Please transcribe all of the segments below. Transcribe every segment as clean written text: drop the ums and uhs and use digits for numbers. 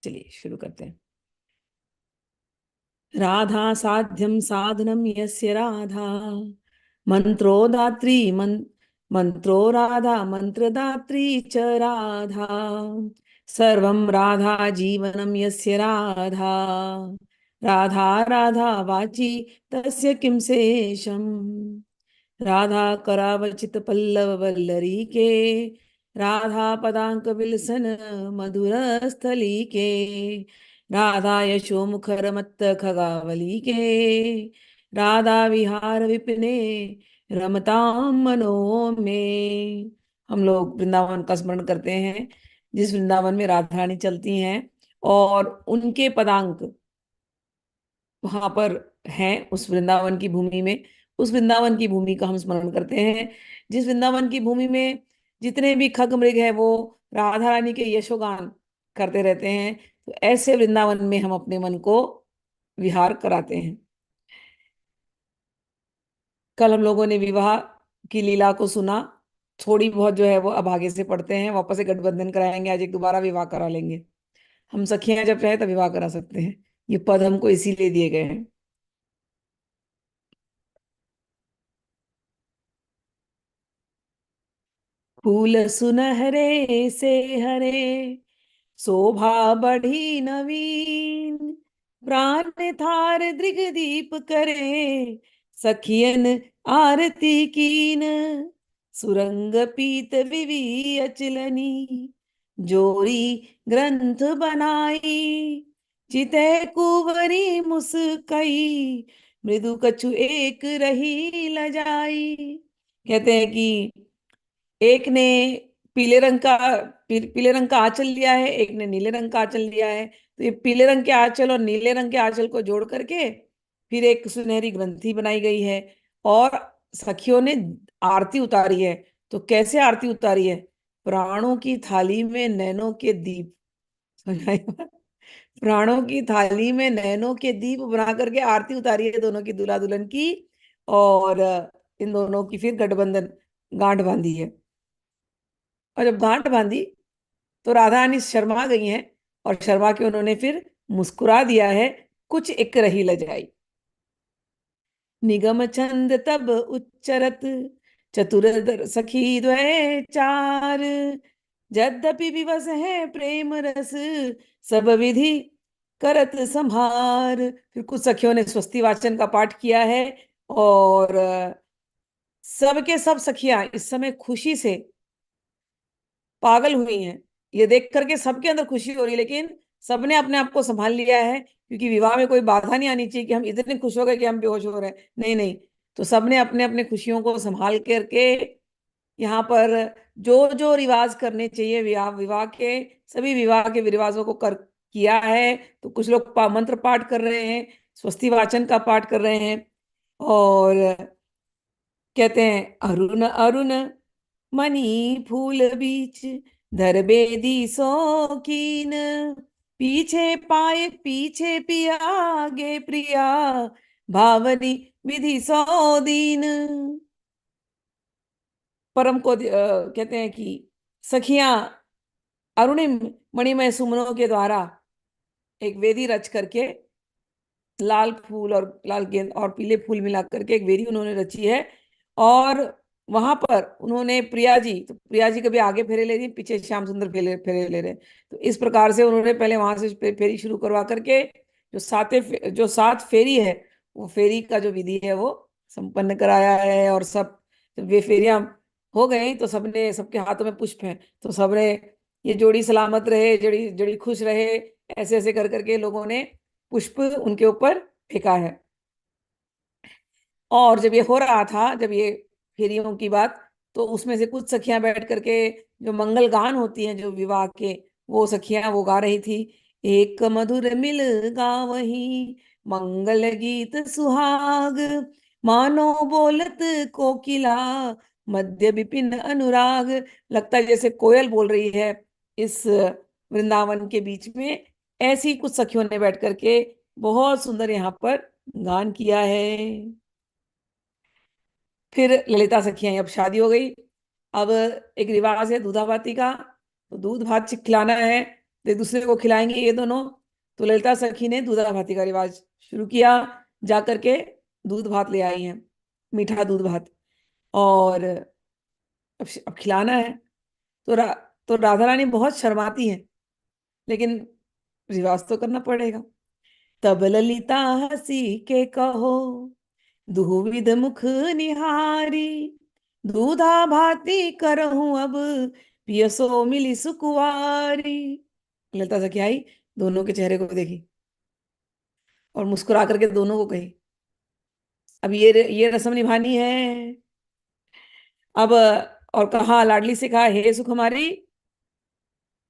चलिए शुरू करते हैं। राधा साध्यम साधनम यस्य राधा मंत्रो दात्री मंत्रो राधा मंत्रदात्री च राधा सर्वं राधा जीवनं यस्य राधा राधा राधा वाची तस्य किं शेषम्। राधा करावचित पल्लव वल्लरी के राधा पदांक विलसन मधुर स्थली के राधा यशो मुखर मत्त खगावली के राधा विहार विपिने रमताम मनो में। हम लोग वृंदावन का स्मरण करते हैं, जिस वृंदावन में राधा रानी चलती हैं और उनके पदांक वहां पर हैं। उस वृंदावन की भूमि में, उस वृंदावन की भूमि का हम स्मरण करते हैं, जिस वृंदावन की भूमि में जितने भी खग मृग है वो राधा रानी के यशोगान करते रहते हैं। तो ऐसे वृंदावन में हम अपने मन को विहार कराते हैं। कल हम लोगों ने विवाह की लीला को सुना। थोड़ी बहुत जो है वो अब आगे से पढ़ते हैं, वापस से गठबंधन कराएंगे, आज एक दोबारा विवाह करा लेंगे। हम सखियां जब चाहे तब विवाह करा सकते हैं, ये पद हमको इसीलिए दिए गए हैं। फूल सुनहरे से हरे शोभा बढ़ी नवीन प्राण थार दृग दीप करे सखियन आरती कीन सुरंग पीत विवी अचलनी जोरी ग्रंथ बनाई चितै कुंवरी मुस्कई मृदु कछु एक रही लजाई। कहते हैं कि एक ने पीले रंग का आंचल लिया है, एक ने नीले रंग का आंचल लिया है। तो ये पीले रंग के आंचल और नीले रंग के आंचल को जोड़ करके फिर एक सुनहरी ग्रंथि बनाई गई है और सखियों ने आरती उतारी है। तो कैसे आरती उतारी है? प्राणों की थाली में नैनों के दीप। समझाई बात? प्राणों की थाली में नैनों के दीप बना करके आरती उतारी है दोनों की, दूल्हा दुल्हन की। और इन दोनों की फिर गठबंधन गांठ बांधी है। और जब गांठ बांधी तो राधा रानी शर्मा गई हैं और शर्मा के उन्होंने फिर मुस्कुरा दिया है, कुछ एक रही लजाई। निगम छंद तब उच्चरत चतुर सखी द्वय चार यद्यपि विवश है प्रेम रस सब विधि करत संभार। फिर कुछ सखियों ने स्वस्ति वाचन का पाठ किया है और सबके सब सखियां इस समय खुशी से पागल हुई हैं। ये देख करके सबके अंदर खुशी हो रही है, लेकिन सबने अपने आप को संभाल लिया है, क्योंकि विवाह में कोई बाधा नहीं आनी चाहिए कि हम इतने खुश हो गए कि हम बेहोश हो रहे हैं। नहीं नहीं, तो सबने अपने अपने खुशियों को संभाल करके यहाँ पर जो जो रिवाज करने चाहिए विवाह विवाह के, सभी विवाह के रिवाजों को कर किया है। तो कुछ लोग मंत्र पाठ कर रहे हैं, स्वस्ति वाचन का पाठ कर रहे हैं और कहते हैं अरुण अरुण मणि फूल बीच धर बेदी शौकीन पीछे पाए पीछे पिया आगे प्रिया भावनी विधि सौ दीन। परम को कहते हैं कि सखियां अरुणिम मणिमय सुमनों के द्वारा एक वेदी रच करके लाल फूल और लाल गेंद और पीले फूल मिला करके एक वेदी उन्होंने रची है। और वहां पर उन्होंने प्रिया जी, तो प्रिया जी कभी आगे फेरे ले रही, पीछे श्याम सुंदर फेरे फेरे ले रहे। तो इस प्रकार से उन्होंने पहले वहां से फेरी शुरू करवा करके जो सात फेरी है, वो फेरी का जो विधि है वो संपन्न कराया है। और सब जब वे फेरियां हो गई तो सबने, सबके हाथों में पुष्प हैं, तो सबने ये जोड़ी सलामत रहे, जोड़ी जोड़ी खुश रहे, ऐसे ऐसे कर करके लोगों ने पुष्प उनके ऊपर फेंका है। और जब ये हो रहा था, जब ये फेरियों की बात, तो उसमें से कुछ सखियां बैठ करके जो मंगल गान होती हैं जो विवाह के, वो सखियां वो गा रही थी। एक मधुर मिल गावही मंगल गीत सुहाग मानो बोलत कोकिला मध्य विपिन अनुराग। लगता है जैसे कोयल बोल रही है इस वृंदावन के बीच में। ऐसी कुछ सखियों ने बैठ करके बहुत सुंदर यहाँ पर गान किया है। फिर ललिता सखियां, अब शादी हो गई, अब एक रिवाज है दूधाभाती का, तो दूध भात खिलाना है। तो एक दूसरे को खिलाएंगे ये दोनों। तो ललिता सखी ने दूधा भाती का रिवाज शुरू किया, जा करके दूध भात ले आई हैं, मीठा दूध भात। और अब खिलाना है। तो तो राधा रानी बहुत शर्माती हैं, लेकिन रिवाज तो करना पड़ेगा। तब ललिता हंसी के कहो, दुविध मुख निहारी, दूधा भाती करहूं अब, पियसो मिली सुकुवारी। ललिता सखी आई, दोनों के चेहरे को देखी और मुस्कुरा करके दोनों को कही, अब ये रस्म निभानी है। अब और कहा, लाडली से कहा, हे सुकुमारी,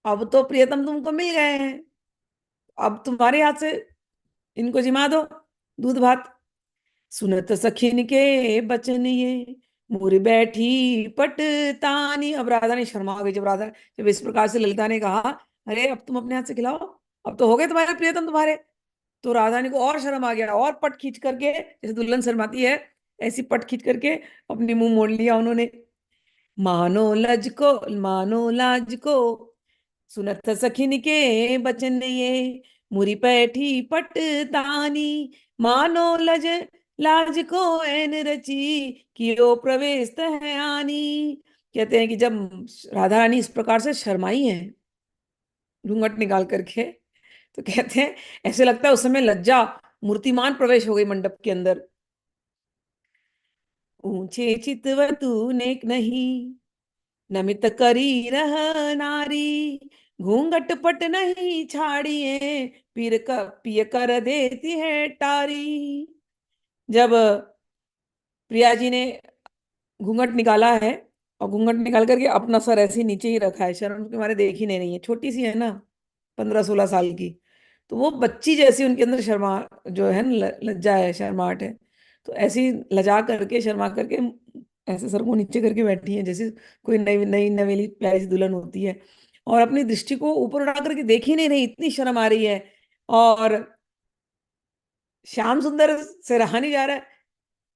अब तो प्रियतम तुमको मिल गए हैं, अब तुम्हारे हाथ से इनको जिमा दो दूध भात। सुनत सखिन के बचन ये, मुर बैठी पटतानी। अब राधा ने शर्मा गई, जब इस प्रकार से ललिता ने कहा, अरे अब तुम अपने हाथ से खिलाओ, अब तो हो गए तुम्हारे प्रियतम तुम्हारे। तो राधानी को और शर्म आ गया, और पट खींच करके, जैसे दुल्हन शर्माती है ऐसी पट खींच करके अपनी मुंह मोड़ लिया उन्होंने। मानो लाज को, सुनत सखिन के बचन ये, मुरी पैठी पटतानी। मानो लाज को ऐन रची, कियो प्रवेश है आनी। कहते हैं कि जब राधा रानी इस प्रकार से शर्माई है घूंघट निकाल करके, तो कहते हैं ऐसे लगता है उस समय लज्जा मूर्तिमान प्रवेश हो गई मंडप के अंदर। ऊंचे चितव तूने नहीं, नमित करी रह नारी, घूंघट पट नहीं छाड़िए, पिय कर देती है टारी। जब प्रिया जी ने घूंघट निकाला है, और घूंघट निकाल करके अपना सर ऐसे ही नीचे ही रखा है, शर्म के मारे देख ही नहीं रही है, छोटी सी है ना, 15-16 साल की। तो वो बच्ची जैसी उनके अंदर शर्मा, जो है ना, लज्जा है, शर्माहट है। तो ऐसी लजा करके, शर्मा करके, ऐसे सर को नीचे करके बैठी है, जैसे कोई नई नई नवेली प्यारी सी दुल्हन होती है। और अपनी दृष्टि को ऊपर उठा करके देख ही नहीं रही, इतनी शर्म आ रही है। और श्याम सुंदर से रहा नहीं जा रहा है।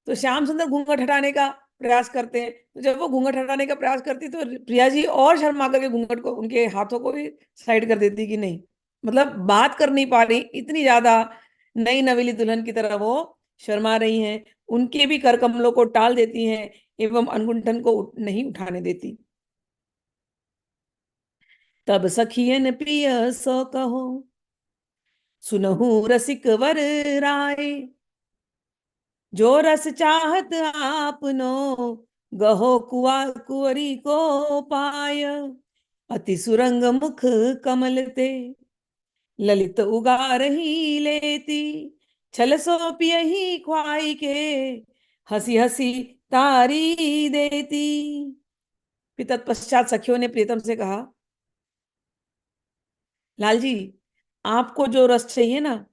तो श्याम सुंदर घूंघट हटाने का प्रयास करते हैं, तो जब वो घूंघट हटाने का प्रयास करती तो प्रिया जी और शर्मा करके घूंघट को, उनके हाथों को भी साइड कर देती कि नहीं, मतलब बात कर नहीं पा रही, इतनी ज्यादा नई नवेली दुल्हन की तरह वो शर्मा रही हैं। उनके भी कर कमलों को टाल देती हैं, एवं अनगुंठन को नहीं उठाने देती। तब सखियन प्रिय सो कहो, सुनहु रसिक वर राय, जो रस चाहत आपनो, गहो कुंवरी को पाय। अति सुरंग मुख कमल ते, ललित उगार ही लेती, छल सो पियही ख्वाई के, हंसी हंसी तारी देती। फिर तत्पश्चात सखियों ने प्रीतम से कहा, लाल जी, आपको जो रस चाहिए ना,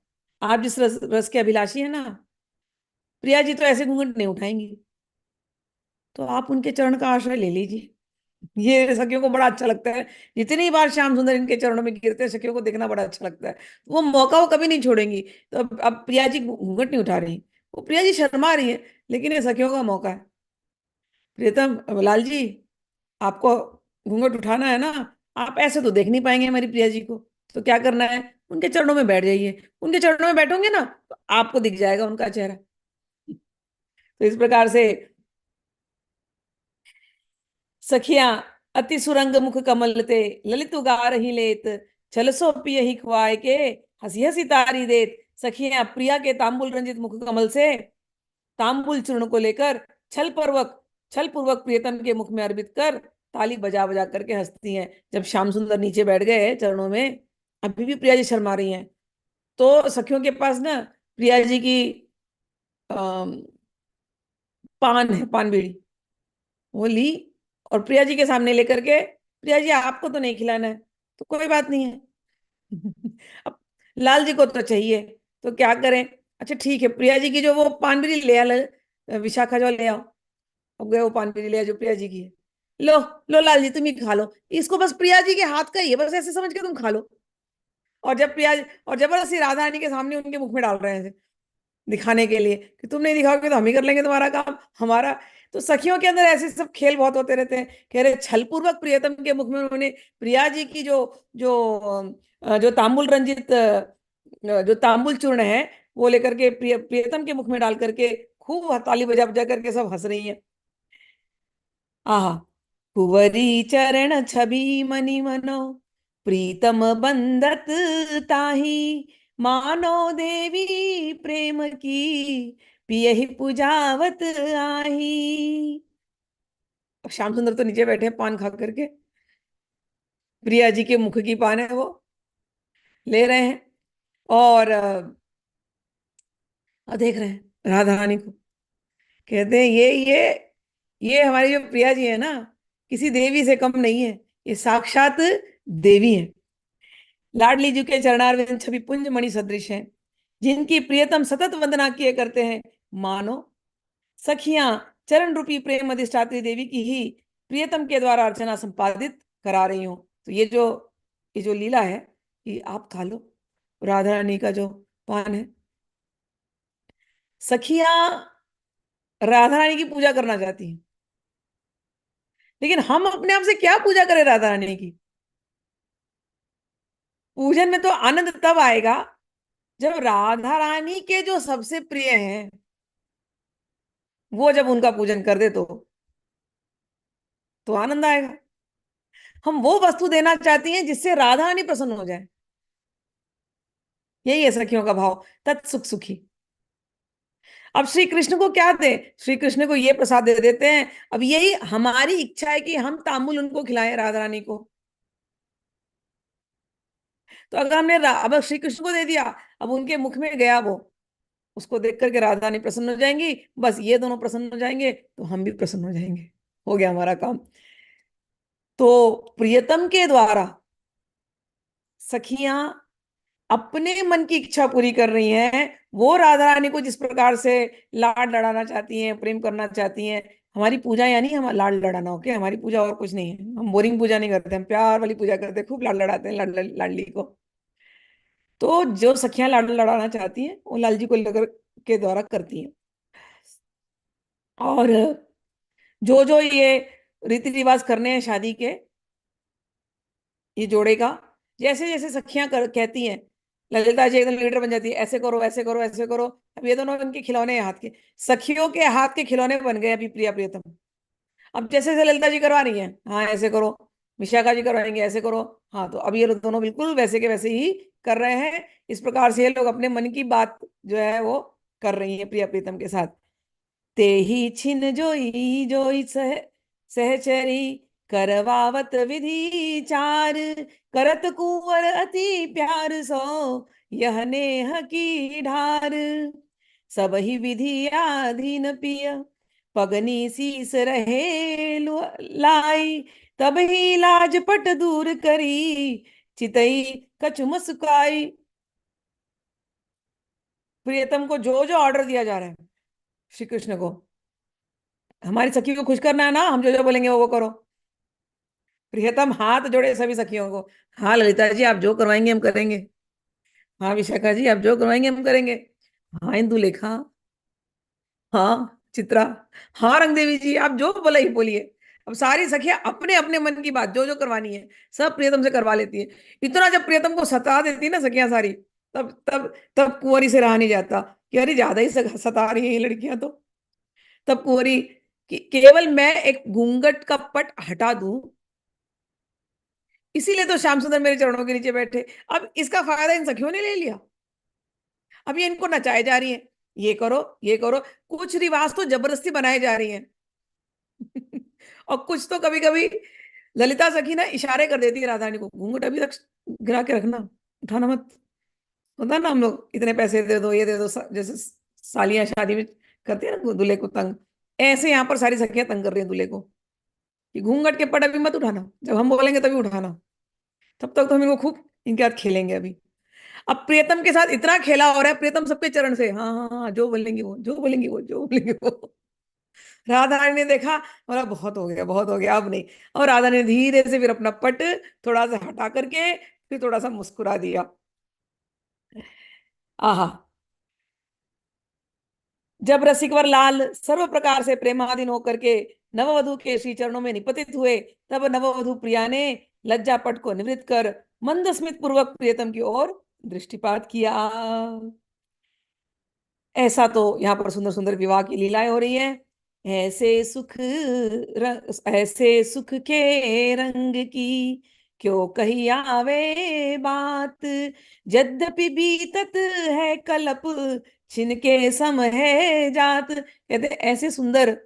आप जिस रस के अभिलाषी है ना, प्रिया जी तो ऐसे घूंघट नहीं उठाएंगी, तो आप उनके चरण का आश्रय ले लीजिए। ये सखियों को बड़ा अच्छा लगता है, जितनी बार श्याम सुंदर इनके चरणों में गिरते हैं, सखियों को देखना बड़ा अच्छा लगता है। वो मौका वो कभी नहीं छोड़ेंगी। तो अब प्रिया जी घूंघट नहीं उठा रही, वो प्रिया जी शर्मा रही है, लेकिन ये सखियों का मौका है। प्रीतम, लाल जी, आपको घूंघट उठाना है ना, आप ऐसे तो देख नहीं पाएंगे हमारी प्रिया जी को। तो क्या करना है, उनके चरणों में बैठ जाइए। उनके चरणों में बैठोगे ना, तो आपको दिख जाएगा उनका चेहरा। तो इस प्रकार से सखियां अति सुरंग मुख कमल ते, ललित उगार ही लेत, छल सो पिय ही खुआए के, हंसी हंसी तारी देत। सखियां प्रिया के तांबुल रंजित मुख कमल से तांबुल चूर्ण को लेकर छल पूर्वक प्रियतम के मुख में अर्पित कर ताली बजा बजा करके हंसती हैं। जब श्याम सुंदर नीचे बैठ गए चरणों में, अभी भी प्रिया जी शर्मा रही हैं। तो सखियों के पास ना प्रिया जी की अम, पान है, पान बीड़ी, वो ली, और प्रिया जी के सामने लेकर के, प्रिया जी आपको तो नहीं खिलाना है, तो कोई बात नहीं है। अब लाल जी को तो चाहिए, तो क्या करें। अच्छा ठीक है, प्रिया जी की जो वो पान बीड़ी ले आ, विशाखा जो ले आओ। अब गए वो पान बीड़ी ले आओ जो प्रिया जी की है। लो, लो लाल जी तुम ही खा लो, इसको बस प्रिया जी के हाथ का ही है, बस ऐसे समझ के तुम खा लो। और जब प्रिया, और जबरदस्ती राधा रानी के सामने उनके मुख में डाल रहे हैं, दिखाने के लिए कि तुम नहीं दिखाओगे तो हम ही कर लेंगे तुम्हारा काम, हमारा। तो सखियों के अंदर ऐसे सब खेल बहुत होते रहते हैं। कह रहे छल पूर्वक प्रियतम के मुख में उन्होंने प्रिया जी की जो जो जो तांबुल रंजित जो तांबुल चूर्ण है वो लेकर के प्रियतम के मुख में डाल करके खूब ताली बजा बजा करके सब हंस रही है। आहा। कुंवरी चरण छवि मनि मनो प्रीतम बंदत ताही, मानो देवी प्रेम की पियहि पुजावत आही। श्याम सुंदर तो नीचे बैठे हैं पान खा करके, प्रिया जी के मुख की पान है वो ले रहे हैं। और देख रहे हैं राधा रानी को, कहते हैं ये हमारी जो प्रिया जी है ना, किसी देवी से कम नहीं है, ये साक्षात देवी है। लाडली जी के चरणारविंद छवि पुंज मणि सदृश हैं, जिनकी प्रियतम सतत वंदना किए करते हैं, मानो सखियां चरण रूपी प्रेम अधिष्ठात्री देवी की ही प्रियतम के द्वारा अर्चना संपादित करा रही हूं। तो ये जो लीला है, ये आप खा लो, राधा रानी का जो पान है। सखियां राधा रानी की पूजा करना चाहती हैं, लेकिन हम अपने आप से क्या पूजा करें राधा रानी की? पूजन में तो आनंद तब आएगा जब राधा रानी के जो सबसे प्रिय हैं वो जब उनका पूजन कर दे तो आनंद आएगा। हम वो वस्तु देना चाहती हैं जिससे राधा रानी प्रसन्न हो जाए। यही है सखियों का भाव, तत्सुख सुखी। अब श्री कृष्ण को क्या दे? श्री कृष्ण को ये प्रसाद दे देते हैं। अब यही हमारी इच्छा है कि हम तांबुल उनको खिलाएं राधा रानी को। तो अगर अब श्री कृष्ण को दे दिया, अब उनके मुख में गया वो, उसको देख करके राधा रानी प्रसन्न हो जाएंगी। बस ये दोनों प्रसन्न हो जाएंगे तो हम भी प्रसन्न हो जाएंगे, हो गया हमारा काम। तो प्रियतम के द्वारा सखियां अपने मन की इच्छा पूरी कर रही हैं। वो राधा रानी को जिस प्रकार से लाड लड़ाना चाहती हैं, प्रेम करना चाहती हैं। हमारी पूजा यानी हम लाड लड़ाना, ओके, हमारी पूजा और कुछ नहीं है। हम बोरिंग पूजा नहीं करते, हम प्यार वाली पूजा करते हैं, खूब लाड लड़ाते हैं लाडली को। तो जो सखियां लाड लड़ाना चाहती हैं वो लाल जी को लेकर के द्वारा करती हैं। और जो जो ये रीति रिवाज करने हैं शादी के, ये जोड़ेगा, जैसे जैसे सखियां कहती हैं, ललिता जी एकदम लीडर बन जाती है, ऐसे करो ऐसे करो ऐसे करो। अब ये दोनों इनके खिलौने हैं हाथ के, सखियों के हाथ के खिलौने बन गए अभी प्रिया प्रियतम। अब जैसे जैसे ललिता जी करवा रही हैं, हाँ ऐसे करो, विशाखा जी करवाएंगे ऐसे करो, हाँ तो अब ये लोग दोनों बिल्कुल वैसे के वैसे ही कर रहे हैं। इस प्रकार से ये लोग अपने मन की बात जो है वो कर रही है प्रिया प्रीतम के साथ। ते ही छिन जोई जोई सहचरी करवावत विधि चार, करत कुंवर अति प्यार सो यह नेह की ढार। सब ही विधि आधीन पिय पगनी शीस रहे लाई, तब ही लाजपट दूर करी चितई कछु मुस्काई। प्रियतम को जो जो ऑर्डर दिया जा रहा है श्री कृष्ण को, हमारी सखी को खुश करना है ना, हम जो जो बोलेंगे वो करो। प्रियतम हाथ जोड़े सभी सखियों को, हाँ ललिता जी आप जो करवाएंगे हम करेंगे, हाँ विशाखा जी आप जो करवाएंगे हम करेंगे, हाँ इंदु लेखा, हाँ चित्रा, हाँ रंग देवी जी आप जो बोला ही बोलिए। अब सारी सखियां अपने अपने मन की बात जो जो करवानी है सब प्रियतम से करवा लेती है। इतना जब प्रियतम को सता देती है ना सखियां सारी, तब तब तब कुंवरी से रहा नहीं जाता कि अरे ज्यादा ही सता रही है ये लड़कियां तो। तब कुंवरी कि केवल मैं एक घूंघट का पट हटा दूं, इसीलिए तो श्याम सुंदर मेरे चरणों के नीचे बैठे। अब इसका फायदा इन सखियों ने ले लिया। अब ये इनको नचाए जा रही है, ये करो ये करो, कुछ रिवाज तो जबरदस्ती बनाए जा रही हैं। और कुछ तो कभी कभी ललिता सखी ना इशारे कर देती है राधा रानी को, घूंघट अभी तक गिरा के रखना, उठाना मत। होता है ना हम लोग इतने पैसे दे दो ये दे दो, जैसे सालियां शादी में करती है ना दूल्हे को तंग, ऐसे यहाँ पर सारी सखियां तंग कर रही हैं दूल्हे को कि घूंघट के पट अभी मत उठाना, जब हम बोलेंगे तभी उठाना, तब तक तो हम इनको खूब इनके हाथ खेलेंगे अभी। अब प्रियतम के साथ इतना खेला हो रहा है, प्रियतम सबके चरण से हाँ हाँ हाँ जो बोलेंगे वो जो बोलेंगे वो जो बोलेंगे वो। राधा रानी ने देखा, बोला बहुत हो गया बहुत हो गया अब नहीं। और राधा ने धीरे से फिर अपना पट थोड़ा सा हटा करके फिर थोड़ा सा मुस्कुरा दिया। आहा। जब रसिकवर लाल सर्व प्रकार से प्रेमाधीन होकर के नववधु के श्री चरणों में निपतित हुए, तब नववधु प्रिया ने लज्जा पट को निवृत्त कर मंद स्मित पूर्वक प्रियतम की ओर दृष्टिपात किया। ऐसा तो यहाँ पर सुंदर सुंदर विवाह की लीलाएं हो रही हैं। ऐसे सुख ऐसे सुख के रंग की क्यों कही आवे बात, यद्यपि बीतत है कल्प छिनके सम है जात। कहते हैं ऐसे सुंदर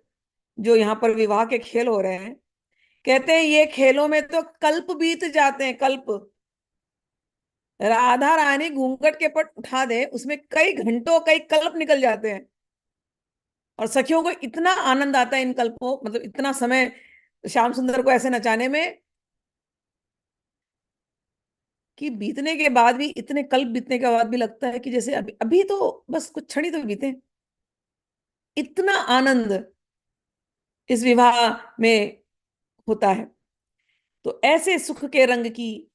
जो यहाँ पर विवाह के खेल हो रहे हैं, कहते हैं ये खेलों में तो कल्प बीत जाते हैं, कल्प। राधा रानी घूंघट के पट उठा दे, उसमें कई घंटों कई कल्प निकल जाते हैं। और सखियों को इतना आनंद आता है इन कल्पों, मतलब इतना समय श्याम सुंदर को ऐसे नचाने में, कि बीतने के बाद भी, इतने कल्प बीतने के बाद भी लगता है कि जैसे अभी अभी तो बस कुछ क्षण ही तो बीते। इतना आनंद इस विवाह में होता है। तो ऐसे सुख के रंग की,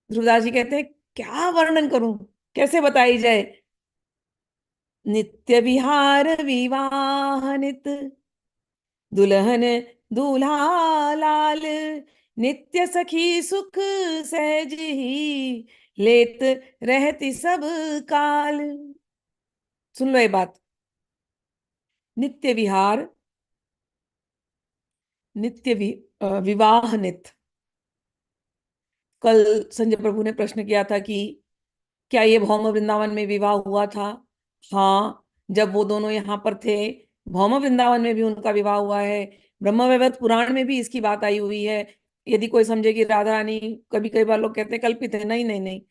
ध्रुवदास जी कहते हैं क्या वर्णन करूं, कैसे बताई जाए। नित्य विहार विवाह नित दुल्हन दूल्हा लाल, नित्य सखी सुख सहज ही लेत रहती सब काल। सुन लो ये बात। नित्य विहार, विवाह नित। कल संजय प्रभु ने प्रश्न किया था कि क्या ये भौम वृंदावन में विवाह हुआ था? हाँ, जब वो दोनों यहाँ पर थे, भौम वृंदावन में भी उनका विवाह हुआ है। ब्रह्मवैवर्त पुराण में भी इसकी बात आई हुई है। यदि कोई समझे कि राधा रानी, कभी कई बार लोग कहते हैं कल्पित है, नहीं नहीं नहीं,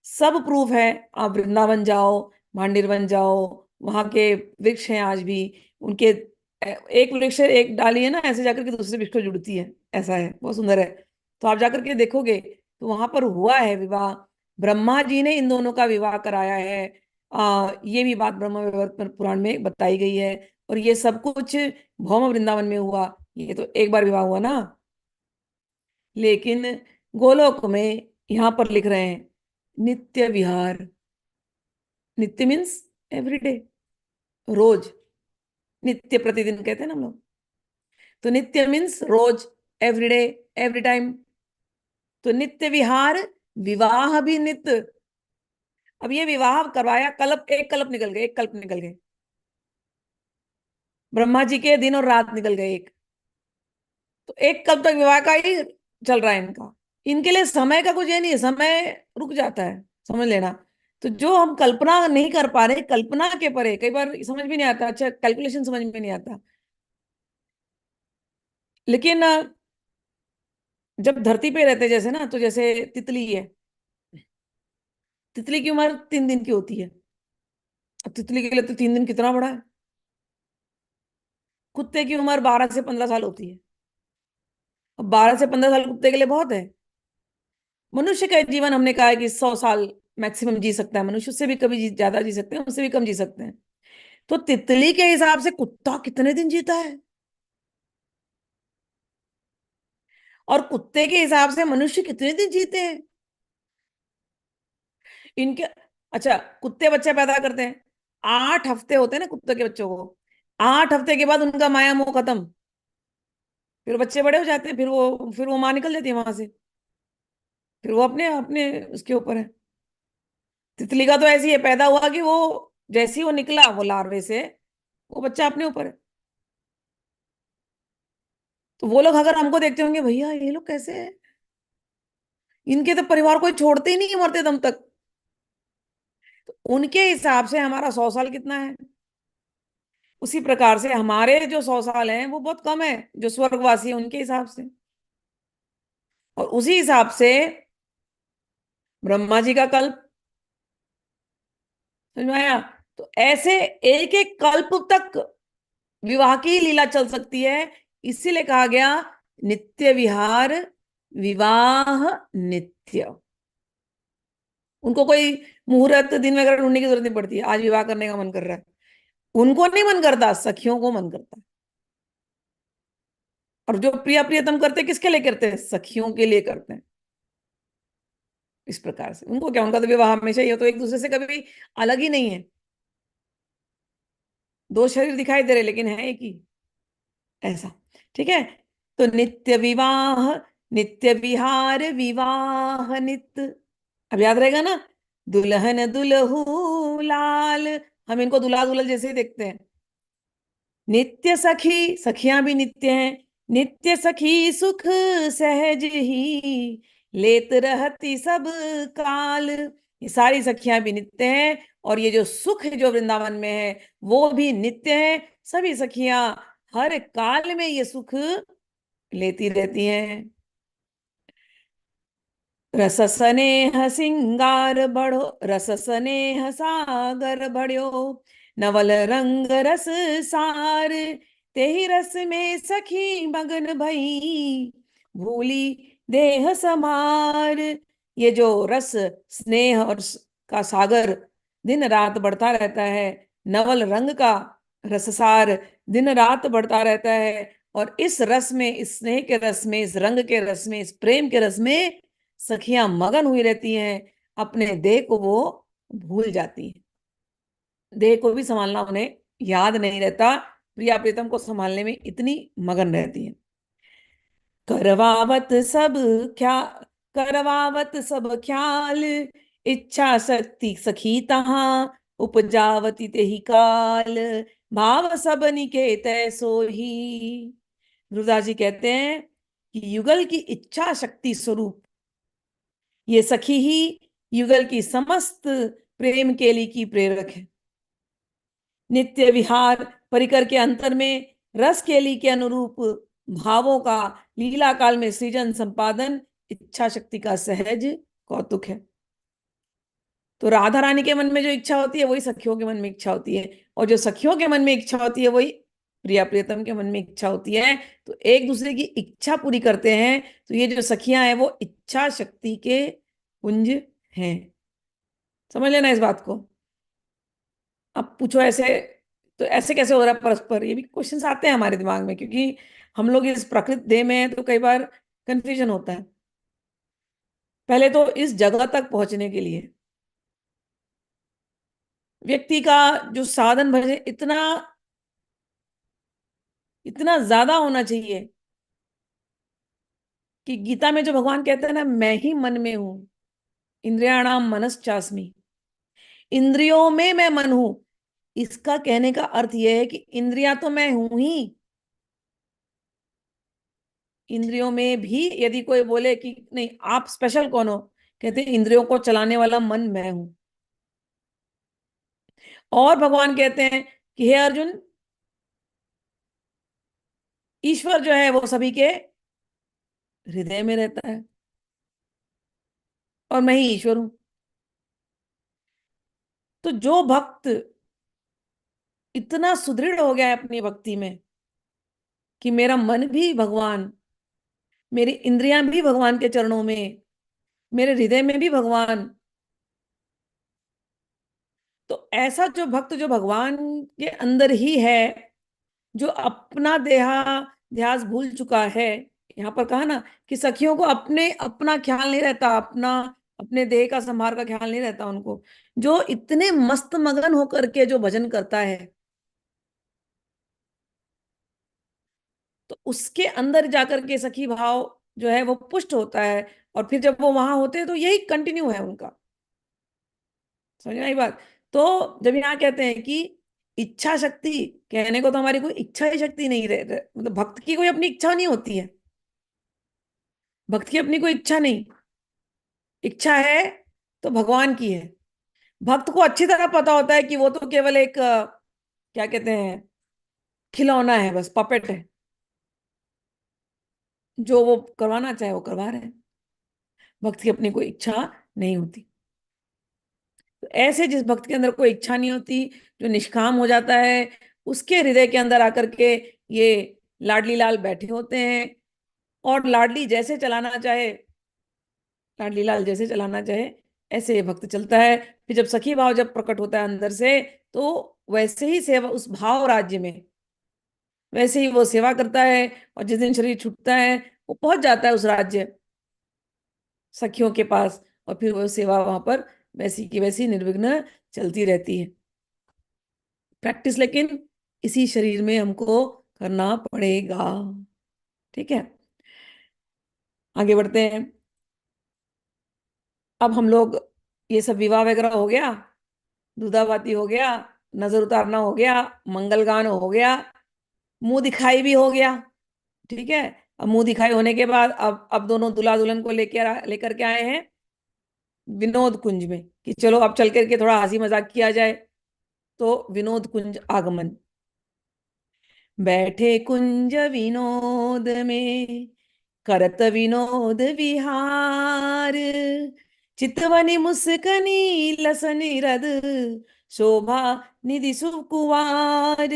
सब प्रूफ है। आप वृंदावन जाओ, भांडीर वन जाओ, वहां के वृक्ष हैं आज भी उनके। एक वृक्ष है, एक डाली है ना, ऐसे जाकर के दूसरे वृक्ष को जुड़ती है, ऐसा है, बहुत सुंदर है। तो आप जाकर के देखोगे तो वहां पर हुआ है विवाह। ब्रह्मा जी ने इन दोनों का विवाह कराया है। ये भी बात ब्रह्म वैवर्त पुराण में बताई गई है। और ये सब कुछ भौम वृंदावन में हुआ। ये तो एक बार विवाह हुआ ना। लेकिन गोलोक में यहाँ पर लिख रहे हैं नित्य विहार। नित्य मीन्स एवरीडे, रोज। नित्य प्रतिदिन कहते हैं ना हम लोग। तो नित्य मीन्स रोज, एवरीडे, एवरी टाइम। तो नित्य विहार, विवाह भी नित्य। अब ये विवाह करवाया, कल्प, एक कल्प निकल गए, एक कल्प निकल गए। ब्रह्मा जी के दिन और रात निकल गए एक। तो एक कल्प तक विवाह का ही चल रहा है इनका। इनके लिए समय का कुछ ये नहीं है, समय रुक जाता है, समझ लेना। तो जो हम कल्पना नहीं कर पा रहे, कल्पना के परे, कई बार समझ भी नहीं आता, अच्छा कैलकुलेशन समझ में नहीं आता। लेकिन जब धरती पे रहते जैसे ना, तो जैसे तितली है, तितली की उम्र 3 दिन की होती है। अब तितली के लिए तो 3 दिन कितना बड़ा है। कुत्ते की उम्र 12 से 15 साल होती है। अब 12 से 15 साल कुत्ते के लिए बहुत है। मनुष्य का जीवन हमने कहा है कि 100 साल मैक्सिमम जी सकता है मनुष्य, उससे भी कभी ज्यादा जी सकते हैं, उससे भी कम जी सकते हैं। तो तितली के हिसाब से कुत्ता कितने दिन जीता है, और कुत्ते के हिसाब से मनुष्य कितने दिन जीते हैं इनके। अच्छा, कुत्ते बच्चे पैदा करते हैं, 8 हफ्ते होते हैं ना कुत्ते के बच्चों को। 8 हफ्ते के बाद उनका माया मोह खत्म, फिर बच्चे बड़े हो जाते हैं, फिर वो माँ निकल जाती है वहां से। फिर वो अपने अपने उसके ऊपर है। तितली का तो ऐसी है, पैदा हुआ कि वो जैसे ही वो निकला वो लार्वे से, वो बच्चा अपने ऊपर है। तो वो लोग अगर हमको देखते होंगे, भैया ये लोग कैसे है, इनके तो परिवार कोई छोड़ते ही नहीं है मरते दम तक। तो उनके हिसाब से हमारा 100 साल कितना है, उसी प्रकार से हमारे जो 100 साल हैं वो बहुत कम है, जो स्वर्गवासी है उनके हिसाब से। और उसी हिसाब से ब्रह्मा जी का कल्प, समझ में आया? तो ऐसे एक एक कल्प तक विवाह की लीला चल सकती है। इसीलिए कहा गया नित्य विहार, विवाह नित्य। उनको कोई मुहूर्त दिन वगैरह ढूंढने की जरूरत नहीं पड़ती है, आज विवाह करने का मन कर रहा है, उनको नहीं मन करता, सखियों को मन करता है। और जो प्रिया प्रियतम करते हैं, किसके लिए करते हैं? सखियों के लिए करते हैं। इस प्रकार से उनको क्या, उनका तो विवाह हमेशा ही हो, तो एक दूसरे से कभी अलग ही नहीं है। दो शरीर दिखाई दे रहे लेकिन है एक ही, ऐसा। ठीक है। तो नित्य विवाह नित्य विहार विवाह नित, अब याद रहेगा ना, दुल्हन दुल्हू लाल, हम इनको दुल्हा दुल्हन जैसे ही देखते हैं। नित्य सखी, सखियां भी नित्य हैं। नित्य सखी सुख सहज ही लेत रहती सब काल, ये सारी सखियां भी नित्य हैं। और ये जो सुख है जो वृंदावन में है वो भी नित्य है। सभी सखियां हर काल में ये सुख लेती रहती हैं। रस स्नेह सिंगार बढ़ो, रस स्नेह सागर बढ़्यो, नवल रंग रस सार, तेहि रस में सखी मगन भई, भूली देह समार। ये जो रस स्नेह और का सागर दिन रात बढ़ता रहता है, नवल रंग का रससार दिन रात बढ़ता रहता है, और इस रस में, इस स्नेह के रस में, इस रंग के रस में, इस प्रेम के रस में सखियां मगन हुई रहती हैं। अपने देह को वो भूल जाती हैं। देह को भी संभालना उन्हें याद नहीं रहता, प्रिया प्रीतम को संभालने में इतनी मगन रहती हैं। करवावत सब क्या, करवावत सब ख्याल, इच्छा शक्ति सखी तहाँ, उपजावती तेहि काल, भाव सब निकेत सोही। गुरुदास जी कहते हैं कि युगल की इच्छा शक्ति स्वरूप ये सखी ही युगल की समस्त प्रेम केली की प्रेरक है। नित्य विहार परिकर के अंतर में रस केली के अनुरूप भावों का लीला काल में सृजन संपादन इच्छा शक्ति का सहज कौतुक है। तो राधा रानी के मन में जो इच्छा होती है वही सखियों के मन में इच्छा होती है, और जो सखियों के मन में इच्छा होती है वही प्रिया प्रियतम के मन में इच्छा होती है। तो एक दूसरे की इच्छा पूरी करते हैं। तो ये जो सखियां हैं वो इच्छा शक्ति के पुंज हैं। समझ लेना इस बात को। अब पूछो ऐसे, तो ऐसे कैसे हो रहा है परस्पर, ये भी क्वेश्चंस आते हैं हमारे दिमाग में, क्योंकि हम लोग इस प्रकृति देह में हैं तो कई बार कंफ्यूजन होता है। पहले तो इस जगह तक पहुंचने के लिए व्यक्ति का जो साधन भजन इतना इतना ज्यादा होना चाहिए कि गीता में जो भगवान कहते हैं ना, मैं ही मन में हूं, इंद्रियाणाम मनश्चास्मि, इंद्रियों में मैं मन हूं। इसका कहने का अर्थ यह है कि इंद्रियां तो मैं हूं ही, इंद्रियों में भी यदि कोई बोले कि नहीं आप स्पेशल कौन हो, कहते हैं इंद्रियों को चलाने वाला मन मैं हूं। और भगवान कहते हैं कि हे अर्जुन, ईश्वर जो है वो सभी के हृदय में रहता है, और मैं ही ईश्वर हूं। तो जो भक्त इतना सुदृढ़ हो गया है अपनी भक्ति में कि मेरा मन भी भगवान, मेरी इंद्रियां भी भगवान के चरणों में, मेरे हृदय में भी भगवान, तो ऐसा जो भक्त जो भगवान के अंदर ही है, जो अपना ध्यास भूल चुका है। यहाँ पर कहा ना कि सखियों को अपने अपना ख्याल नहीं रहता, अपना अपने देह का संभार का ख्याल नहीं रहता उनको। जो इतने मस्त मगन होकर के जो भजन करता है, तो उसके अंदर जाकर के सखी भाव जो है वो पुष्ट होता है। और फिर जब वो वहां होते हैं तो यही कंटिन्यू है उनका। समझ आई बात। तो जब यहाँ कहते हैं कि इच्छा शक्ति, कहने को तो हमारी कोई इच्छा ही शक्ति नहीं मतलब भक्त की कोई अपनी इच्छा नहीं होती है, भक्त की अपनी कोई इच्छा नहीं, इच्छा है तो भगवान की है। भक्त को अच्छी तरह पता होता है कि वो तो केवल एक क्या कहते हैं, खिलौना है, बस पपेट है, जो वो करवाना चाहे वो करवा रहे हैं। भक्त की अपनी कोई इच्छा नहीं होती। तो ऐसे जिस भक्त के अंदर कोई इच्छा नहीं होती, जो निष्काम हो जाता है, उसके हृदय के अंदर आकर के ये लाडली लाल बैठे होते हैं, और लाडली जैसे चलाना चाहे, लाडली लाल जैसे चलाना चाहे ऐसे ये भक्त चलता है। फिर जब सखी भाव जब प्रकट होता है अंदर से, तो वैसे ही सेवा उस भाव राज्य में वैसे ही वो सेवा करता है। और जिस दिन शरीर छूटता है वो पहुंच जाता है उस राज्य सखियों के पास, और फिर वो सेवा वहां पर वैसी की वैसी निर्विघ्न चलती रहती है। प्रैक्टिस लेकिन इसी शरीर में हमको करना पड़ेगा। ठीक है। आगे बढ़ते हैं। अब हम लोग, ये सब विवाह वगैरह हो गया, दूधाबाती हो गया, नजर उतारना हो गया, मंगल गान हो गया, मुंह दिखाई भी हो गया। ठीक है। अब मुंह दिखाई होने के बाद अब दोनों दूल्हा दुल्हन को लेकर के आए हैं विनोद कुंज में, कि चलो अब चल करके थोड़ा हंसी मजाक किया जाए। तो विनोद कुंज आगमन। बैठे कुंज विनोद में, करत विनोद विहार, चितवनी मुस्कनी लसनी रद, शोभा निधि सुकुवार।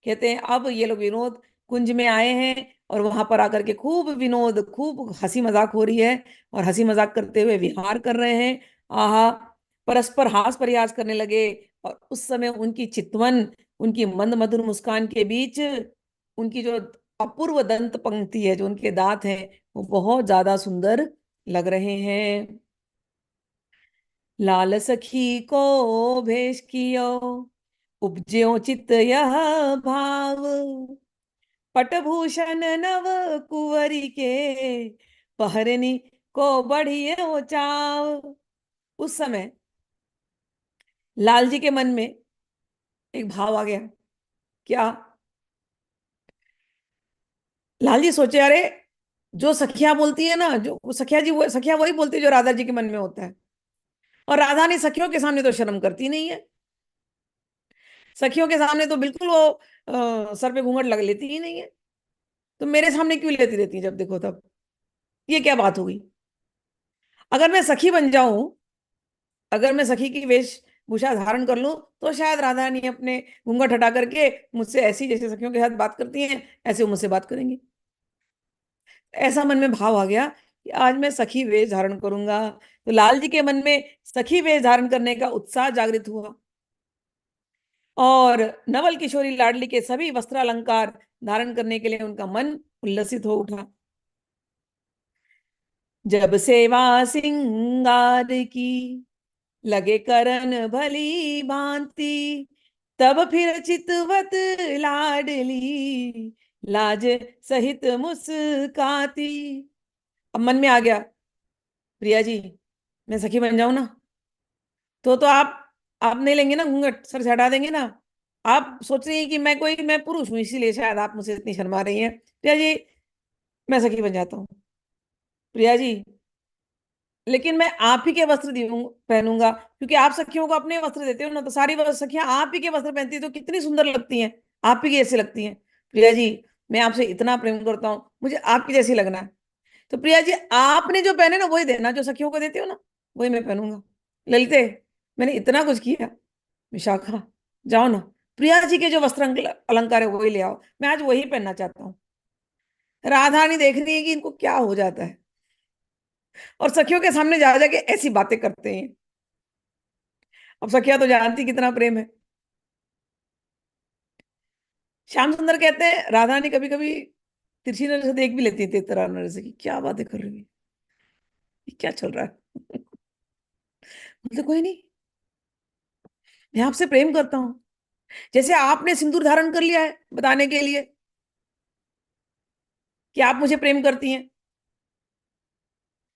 कहते हैं अब ये लोग विनोद कुंज में आए हैं और वहां पर आकर के खूब विनोद, खूब हंसी मजाक हो रही है, और हंसी मजाक करते हुए विहार कर रहे हैं। आहा, परस्पर हास परिहास करने लगे। और उस समय उनकी चितवन, उनकी मंद मधुर मुस्कान के बीच उनकी जो अपूर्व दंत पंक्ति है, जो उनके दांत हैं, वो बहुत ज्यादा सुंदर लग रहे हैं। लाल सखी को भेष कियो, उपज्यो चित यह भाव, पटभूषण नव कुंवरी के, पहरनी को बढ़ियो चाव। उस समय लाल जी के मन में एक भाव आ गया। क्या? लाल जी सोचे, अरे जो सखिया बोलती है ना, जो वो सखिया जी, वो सखिया वही बोलती है जो राधा जी के मन में होता है। और राधा ने सखियों के सामने तो शर्म करती नहीं है। सखियों के सामने तो बिल्कुल वो सर पे घूंघट लग लेती ही नहीं है। तो मेरे सामने क्यों लेती रहती है जब देखो तब? ये क्या बात हो गई? अगर मैं सखी बन जाऊं, अगर मैं सखी की वेशभूषा धारण कर लूं, तो शायद राधा रानी अपने घूंघट हटा करके मुझसे ऐसी, जैसे सखियों के साथ बात करती हैं, ऐसे वो मुझसे बात करेंगी। ऐसा मन में भाव आ गया कि आज मैं सखी वेश धारण करूंगा। तो लाल जी के मन में सखी वेश धारण करने का उत्साह जागृत हुआ, और नवल किशोरी लाडली के सभी वस्त्र अलंकार धारण करने के लिए उनका मन उल्लसित हो उठा। जब सेवा सिंगार की, लगे करन भली भांति, तब फिर चितवत लाडली, लाज सहित मुस्काती। अब मन में आ गया, प्रिया जी, मैं सखी बन जाऊं ना, तो आप नहीं लेंगे ना घूंघट, सर से हटा देंगे ना? आप सोच रही हैं कि मैं पुरुष हूं, इसीलिए शायद आप मुझसे इतनी शर्मा रही हैं। प्रिया जी, मैं सखी बन जाता हूँ। प्रिया जी, लेकिन मैं आप ही के वस्त्र पहनूंगा, क्योंकि आप सखियों को अपने वस्त्र देते हो ना, तो सारी सखियां आप ही के वस्त्र पहनती है तो कितनी सुंदर लगती हैं, आप ही की जैसी लगती हैं। प्रिया जी, मैं आपसे इतना प्रेम करता हूँ, मुझे आपकी जैसी लगना है। तो प्रिया जी, आपने जो पहने ना वही देना, जो सखियों को देते हो ना, वही मैं पहनूंगा। ललिते, मैंने इतना कुछ किया। विशाखा, जाओ ना, प्रिया जी के जो वस्त्र अलंकार है वही ले आओ, मैं आज वही पहनना चाहता हूँ। राधा नहीं देख रही है कि इनको क्या हो जाता है, और सखियों के सामने जा जाके ऐसी बातें करते हैं। अब सखिया तो जानती कितना प्रेम है। श्याम सुंदर कहते हैं राधा ने कभी कभी तिरछी नजर से देख भी लेती थी, तेतरा नजर से, कि क्या बातें कर रही है, ये क्या चल रहा है। मतलब कोई नहीं, मैं आपसे प्रेम करता हूँ, जैसे आपने सिंदूर धारण कर लिया है बताने के लिए कि आप मुझे प्रेम करती हैं,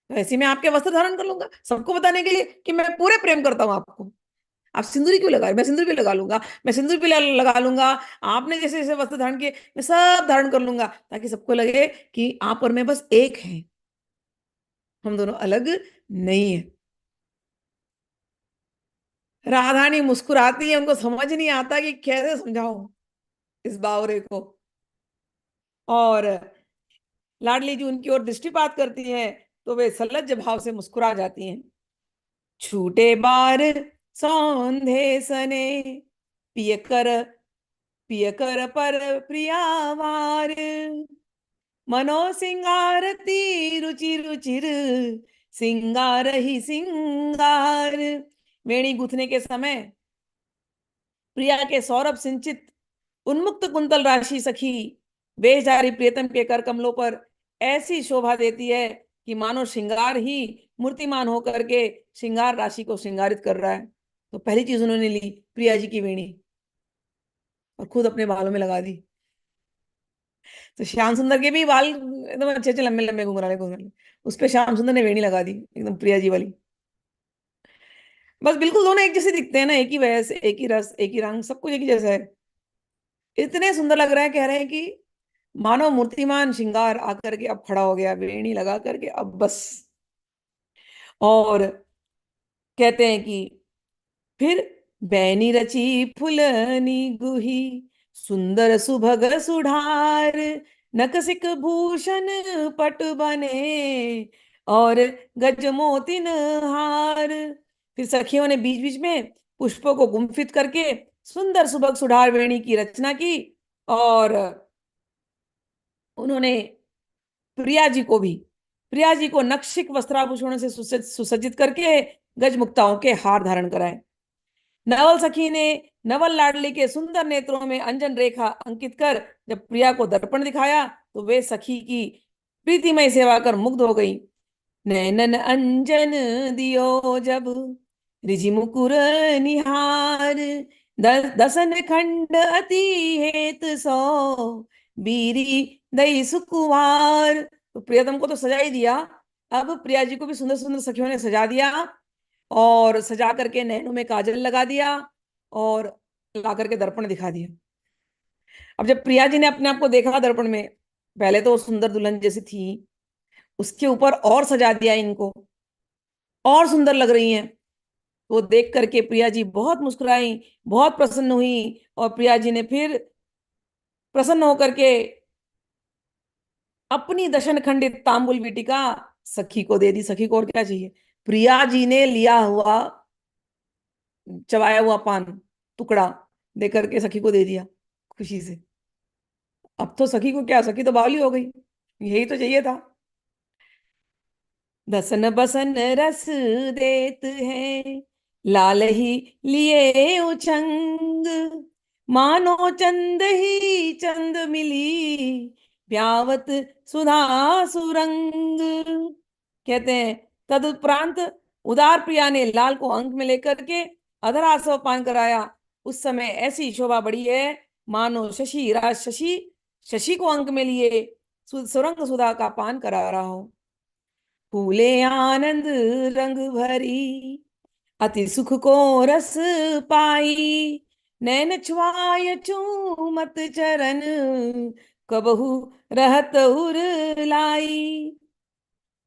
तो ऐसे ही मैं आपके वस्त्र धारण कर लूंगा सबको बताने के लिए कि मैं पूरे प्रेम करता हूँ आपको। आप सिंदूरी क्यों लगा रहे? मैं सिंदूर भी लगा लूंगा, मैं सिंदूर भी लगा लूंगा। आपने जैसे जैसे वस्त्र धारण किए, मैं सब धारण कर लूंगा, ताकि सबको लगे कि आप और मैं बस एक हैं, हम दोनों अलग नहीं है। राधानी मुस्कुराती है, उनको समझ नहीं आता कि कैसे समझाऊं इस बावरे को। और लाडली जी उनकी ओर दृष्टिपात करती हैं, तो वे सलज्ज भाव से मुस्कुरा जाती हैं। छूटे बार सौंधे सने, पिय कर पिय कर पर प्रियावार, मनो सिंगारती रुचि रुचिर, सिंगार ही सिंगार। वेणी गूंथने के समय प्रिया के सौरभ सिंचित उन्मुक्त कुंतल राशि सखी वेशधारी प्रियतम के कर कमलों पर ऐसी शोभा देती है कि मानो श्रृंगार ही मूर्तिमान होकर के श्रृंगार राशि को श्रृंगारित कर रहा है। तो पहली चीज उन्होंने ली प्रिया जी की वेणी, और खुद अपने बालों में लगा दी। तो श्याम सुंदर के भी बाल एकदम अच्छे अच्छे लंबे लंबे घुंघराले घुंघराले, उस पे श्याम सुंदर ने वेणी लगा दी एकदम प्रिया जी वाली। बस बिल्कुल दोनों एक जैसे दिखते हैं ना, एक ही वयस, एक ही रस, एक ही रंग, सब कुछ एक ही जैसा है। इतने सुंदर लग रहे हैं, कह रहे हैं कि मानो मूर्तिमान श्रृंगार आकर के अब खड़ा हो गया वेणी लगा करके, अब बस। और कहते हैं कि फिर बैनी रची फुलनी गुही, सुंदर सुभग सुढ़ार, नकसिक भूषण पट बने, और गज मोतिन हार। फिर सखियों ने बीच बीच में पुष्पों को गुम्फित करके सुंदर सुभग सुढ़ार वेणी की रचना की, और उन्होंने प्रिया जी को भी, प्रिया जी को नक्शिक वस्त्राभूषणों से सुसज्जित करके गजमुक्ताओं के हार धारण कराए। नवल सखी ने नवल लाडली के सुंदर नेत्रों में अंजन रेखा अंकित कर जब प्रिया को दर्पण दिखाया, तो वे सखी की प्रीतिमय सेवा कर मुग्ध हो गई। नैनन अंजन दियो जब रिझि मुकुर निहार, दसन खंड अति हेत सो, बीरी दई सुकुवार। तो प्रियतम को तो सजा ही दिया, अब प्रिया जी को भी सुंदर सुंदर सखियों ने सजा दिया, और सजा करके नैनों में काजल लगा दिया, और ला करके दर्पण दिखा दिया। अब जब प्रिया जी ने अपने आप को देखा दर्पण में, पहले तो वो सुंदर दुल्हन जैसी थी, उसके ऊपर और सजा दिया इनको, और सुंदर लग रही हैं। वो देख करके प्रिया जी बहुत मुस्कुराई, बहुत प्रसन्न हुई, और प्रिया जी ने फिर प्रसन्न होकर के अपनी दशन खंडित तांबुल वीटिका सखी को दे दी। सखी को और क्या चाहिए, प्रिया जी ने लिया हुआ चबाया हुआ पान टुकड़ा दे करके सखी को दे दिया खुशी से। अब तो सखी को क्या, सखी तो बावली हो गई, यही तो चाहिए था। दसन बसन रस देत है, लाल ही लिए उचंग, मानो चंद ही चंद मिली, ब्यावत सुधा सुरंग। कहते हैं तदुपरांत उदार प्रिया ने लाल को अंक में लेकर के अधरासव पान कराया। उस समय ऐसी शोभा बढ़ी है, मानो शशि राज शशि शशि को अंक में लिए सुरंग सुधा का पान करा रहा हो। फूले आनंद रंग भरी, अति सुख को रस पाई, नैन छुआय चूमत चरण, कबहू रहत उर लाई।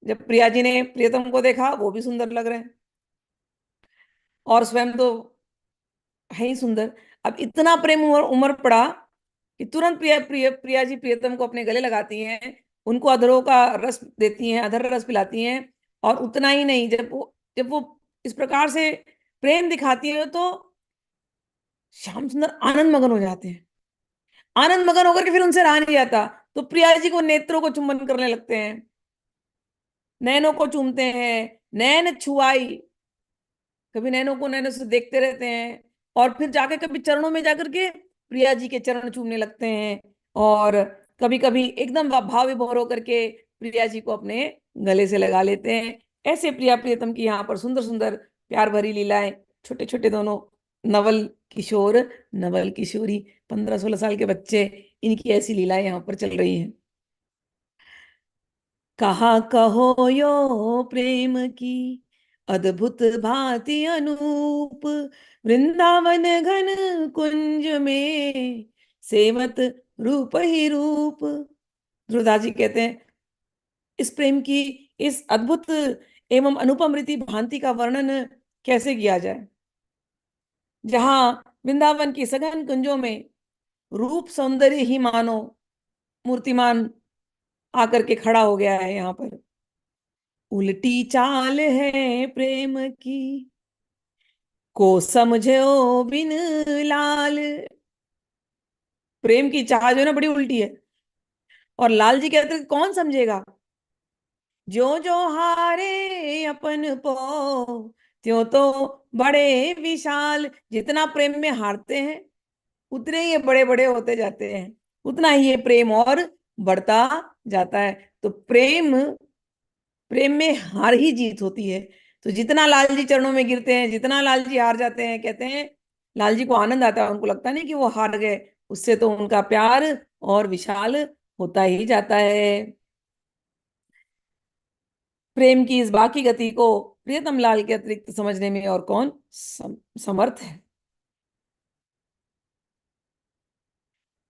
जब प्रिया जी ने प्रियतम को देखा, वो भी सुंदर लग रहे हैं, और स्वयं तो है ही सुंदर। अब इतना प्रेम उमड़ पड़ा कि तुरंत प्रिया जी प्रियतम को अपने गले लगाती हैं, उनको अधरों का रस देती हैं, अधर रस पिलाती हैं। और उतना ही नहीं, जब वो इस प्रकार से प्रेम दिखाती है, तो श्याम सुंदर आनंद मगन हो जाते हैं। आनंद मगन होकर के फिर उनसे रहा नहीं जाता, तो प्रिया जी को नेत्रों को चुंबन करने लगते हैं, नैनों को चूमते हैं, नैन छुआई, कभी नैनों को नैनों से देखते रहते हैं, और फिर जाके कभी चरणों में जाकर के प्रिया जी के चरण चूमने लगते हैं, और कभी कभी एकदम भाव विभोर होकर के प्रिया जी को अपने गले से लगा लेते हैं। ऐसे प्रिया प्रियतम की यहाँ पर सुंदर सुंदर प्यार भरी लीलाएं, छोटे छोटे दोनों नवल किशोर नवल किशोरी 15-16 साल के बच्चे, इनकी ऐसी लीलाएं यहाँ पर चल रही हैं। कहा कहो यो प्रेम की अद्भुत भांति अनूप, वृंदावन घन कुंज में सेवत रूप ही रूप। ध्रुवदास जी कहते हैं इस प्रेम की, इस अद्भुत एवं अनुपम रीति भांति का वर्णन कैसे किया जाए, जहां वृंदावन की सघन कुंजों में रूप सौंदर्य ही मानो मूर्तिमान आकर के खड़ा हो गया है। यहाँ पर उल्टी चाल है प्रेम की, को समझो बिन लाल। प्रेम की चाह जो है ना, बड़ी उल्टी है, और लाल जी कहते हैं कौन समझेगा। जो जो हारे अपन पो, त्यों तो बड़े विशाल। जितना प्रेम में हारते हैं, उतने ही ये बड़े बड़े होते जाते हैं, उतना ही ये प्रेम और बढ़ता जाता है। तो प्रेम, प्रेम में हार ही जीत होती है। तो जितना लाल जी चरणों में गिरते हैं, जितना लाल जी हार जाते हैं, कहते हैं लाल जी को आनंद आता है, उनको लगता नहीं कि वो हार गए, उससे तो उनका प्यार और विशाल होता ही जाता है। प्रेम की इस बाकी गति को प्रियतम लाल के अतिरिक्त समझने में और कौन समर्थ है।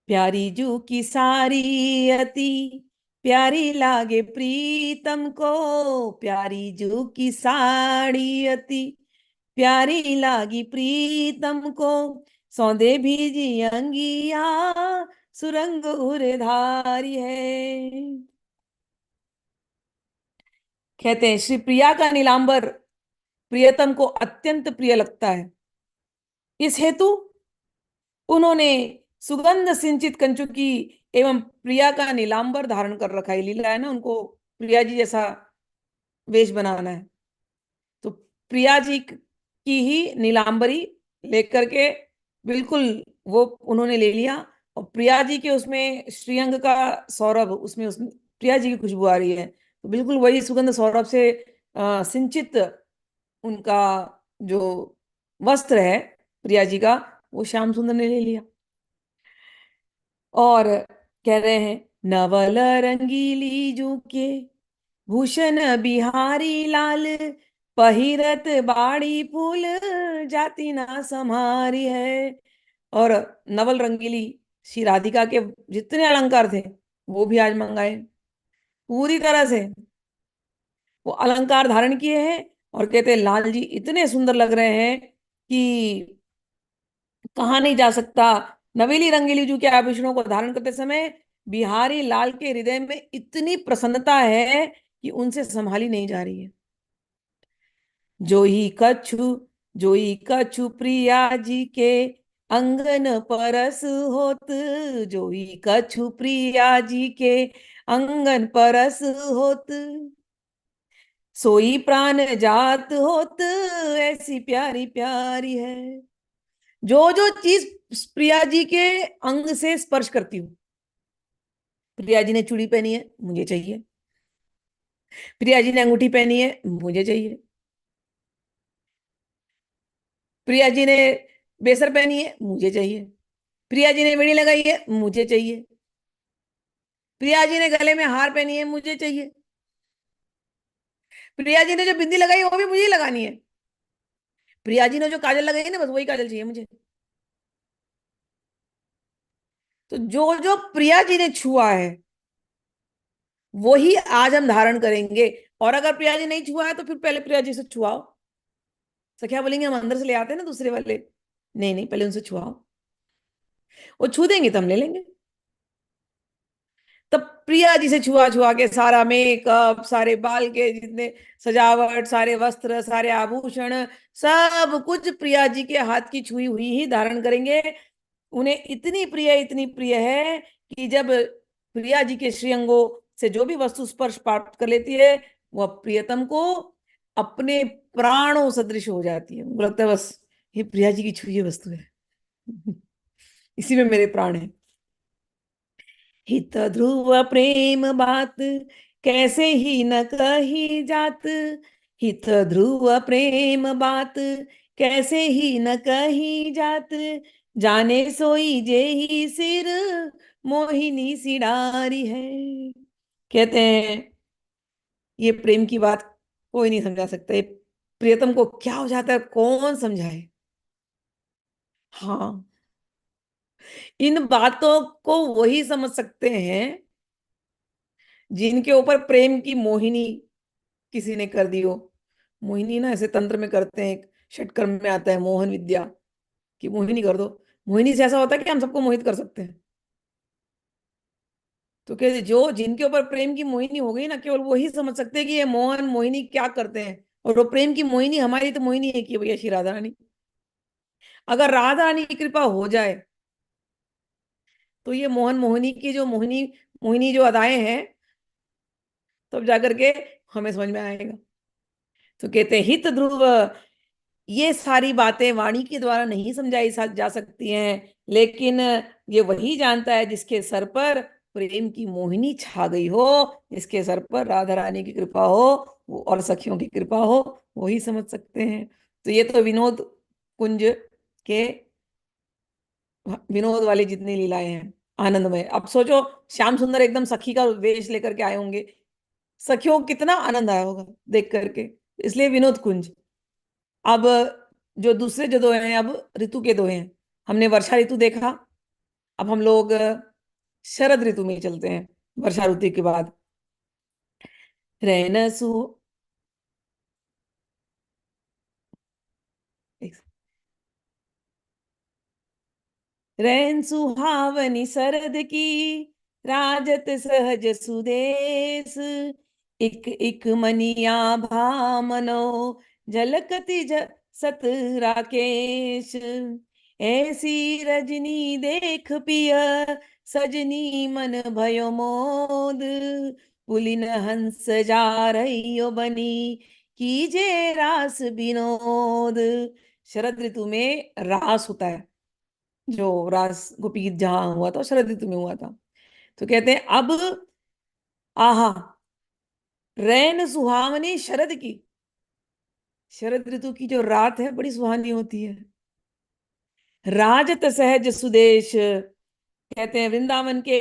प्यारी जू की सारी अति प्यारी लागे प्रीतम को, प्यारी जू की साड़ी अति प्यारी लागी प्रीतम को, सौंदे भीजी अंगिया सुरंग उरधारी है। कहते हैं श्री प्रिया का नीलांबर प्रियतम को अत्यंत प्रिय लगता है। इस हेतु उन्होंने सुगंध सिंचित कंचुकी एवं प्रिया का नीलांबर धारण कर रखा है। लीला है ना, उनको प्रिया जी जैसा वेश बनाना है, तो प्रिया जी की ही नीलांबरी लेकर के बिल्कुल वो उन्होंने ले लिया। और प्रिया जी के उसमें श्रीअंग का सौरभ, उसमें प्रिया जी की खुशबू आ रही है, तो बिल्कुल वही सुगंध सौरभ से सिंचित उनका जो वस्त्र है प्रिया जी का, वो श्याम सुंदर ने ले लिया। और कह रहे हैं नवल रंगीली जू के भूषण बिहारी लाल, पहिरत बाड़ी फूल जाति ना समारी है। और नवल रंगीली श्री राधिका के जितने अलंकार थे वो भी आज मंगाए, पूरी तरह से वो अलंकार धारण किए हैं। और कहते हैं लाल जी इतने सुंदर लग रहे हैं कि कहा नहीं जा सकता। नवेली रंगीली जू के आभूषणों को धारण करते समय बिहारी लाल के हृदय में इतनी प्रसन्नता है कि उनसे संभाली नहीं जा रही है। जोई कछु जोई कछु प्रिया जी के अंगन परस होत, जोई कछु प्रिया जी के अंगन परस होत, सोई प्राण जात होत ऐसी प्यारी प्यारी है। जो जो चीज प्रिया जी के अंग से स्पर्श करती हूँ, प्रिया जी ने चूड़ी पहनी है मुझे चाहिए, प्रिया जी ने अंगूठी पहनी है मुझे चाहिए, प्रिया जी ने बेसर पहनी है मुझे चाहिए, प्रिया जी ने वेणी लगाई है मुझे चाहिए, प्रिया जी ने गले में हार पहनी है मुझे चाहिए, प्रिया जी ने जो बिंदी लगाई है वो भी मुझे ही लगानी है, प्रिया जी ने जो काजल लगाई है ना बस वही काजल चाहिए मुझे। तो जो जो प्रिया जी ने छुआ है वही आज हम धारण करेंगे। और अगर प्रिया जी नहीं छुआ है तो फिर पहले प्रिया जी से छुआओ। सखिया बोलेंगे हम अंदर से ले आते हैं ना दूसरे वाले, नहीं नहीं पहले उनसे छुआओ, वो छू देंगे तो हम ले लेंगे। तब प्रिया जी से छुआ छुआ के सारा मेकअप, सारे बाल के जितने सजावट, सारे वस्त्र, सारे आभूषण, सब कुछ प्रिया जी के हाथ की छुई हुई ही धारण करेंगे। उन्हें इतनी प्रिय है कि जब प्रिया जी के श्रीअंगों से जो भी वस्तु स्पर्श प्राप्त कर लेती है वह प्रियतम को अपने प्राणों सदृश हो जाती है। उनको लगता है बस ये प्रिया जी की छुई हुई वस्तु है, इसी में मेरे प्राण है। हित ध्रुव प्रेम बात कैसे ही न कही जात, हित ध्रुव प्रेम बात कैसे ही न कही जात, जाने सोई जे ही सिर मोहिनी सिडारी है। कहते हैं ये प्रेम की बात कोई नहीं समझा सकता, ये प्रियतम को क्या हो जाता है कौन समझाए। हाँ, इन बातों को वही समझ सकते हैं जिनके ऊपर प्रेम की मोहिनी किसी ने कर दी हो। मोहिनी ना ऐसे तंत्र में करते हैं, एक षटकर्म में आता है मोहन विद्या कि मोहिनी कर दो। मोहिनी से ऐसा होता है कि हम सबको मोहित कर सकते हैं। तो कहते जो जिनके ऊपर प्रेम की मोहिनी हो गई ना केवल वही समझ सकते हैं कि ये मोहन मोहिनी क्या करते हैं। और वो प्रेम की मोहिनी हमारी तो मोहिनी है कि भैया श्री राधा रानी। अगर राधा रानी की कृपा हो जाए तो ये मोहन मोहिनी की जो मोहिनी मोहिनी जो अदाएं हैं तब जाकर के हमें समझ में आएगा। तो कहते हैं हित ध्रुव, ये सारी बातें वाणी के द्वारा नहीं समझाई जा सकती हैं, लेकिन ये वही जानता है जिसके सर पर प्रेम की मोहिनी छा गई हो, जिसके सर पर राधा रानी की कृपा हो वो और सखियों की कृपा हो, वही समझ सकते हैं। तो ये तो विनोद कुंज के विनोद वाली जितनी लीलाएं हैं। आनंदमय। अब सोचो, श्याम सुंदर एकदम सखी का वेश लेकर के आए होंगे, सखियों को कितना आनंद आया होगा देख करके। इसलिए विनोद कुंज। अब जो दूसरे जो दो हैं, अब ऋतु के दो हैं। हमने वर्षा ऋतु देखा, अब हम लोग शरद ऋतु में चलते हैं। वर्षा ऋतु के बाद रैन सु रैन सुहावनी सरद की, राजत सहज सुदेश, इक इक मनिया भामनो, झलकती सत राकेश। ऐसी रजनी देख पिय, सजनी मन भयो मोद, पुलिन हंस जा रही बनी, कीजे रास विनोद। शरद ऋतु में रास होता है, जो रास गोपी गीत जहाँ हुआ था शरद ऋतु में हुआ था। तो कहते हैं अब आहा, रैन सुहावनी शरद की। शरद ऋतु की जो रात है बड़ी सुहानी होती है। राजत सहज सुदेश, कहते हैं वृंदावन के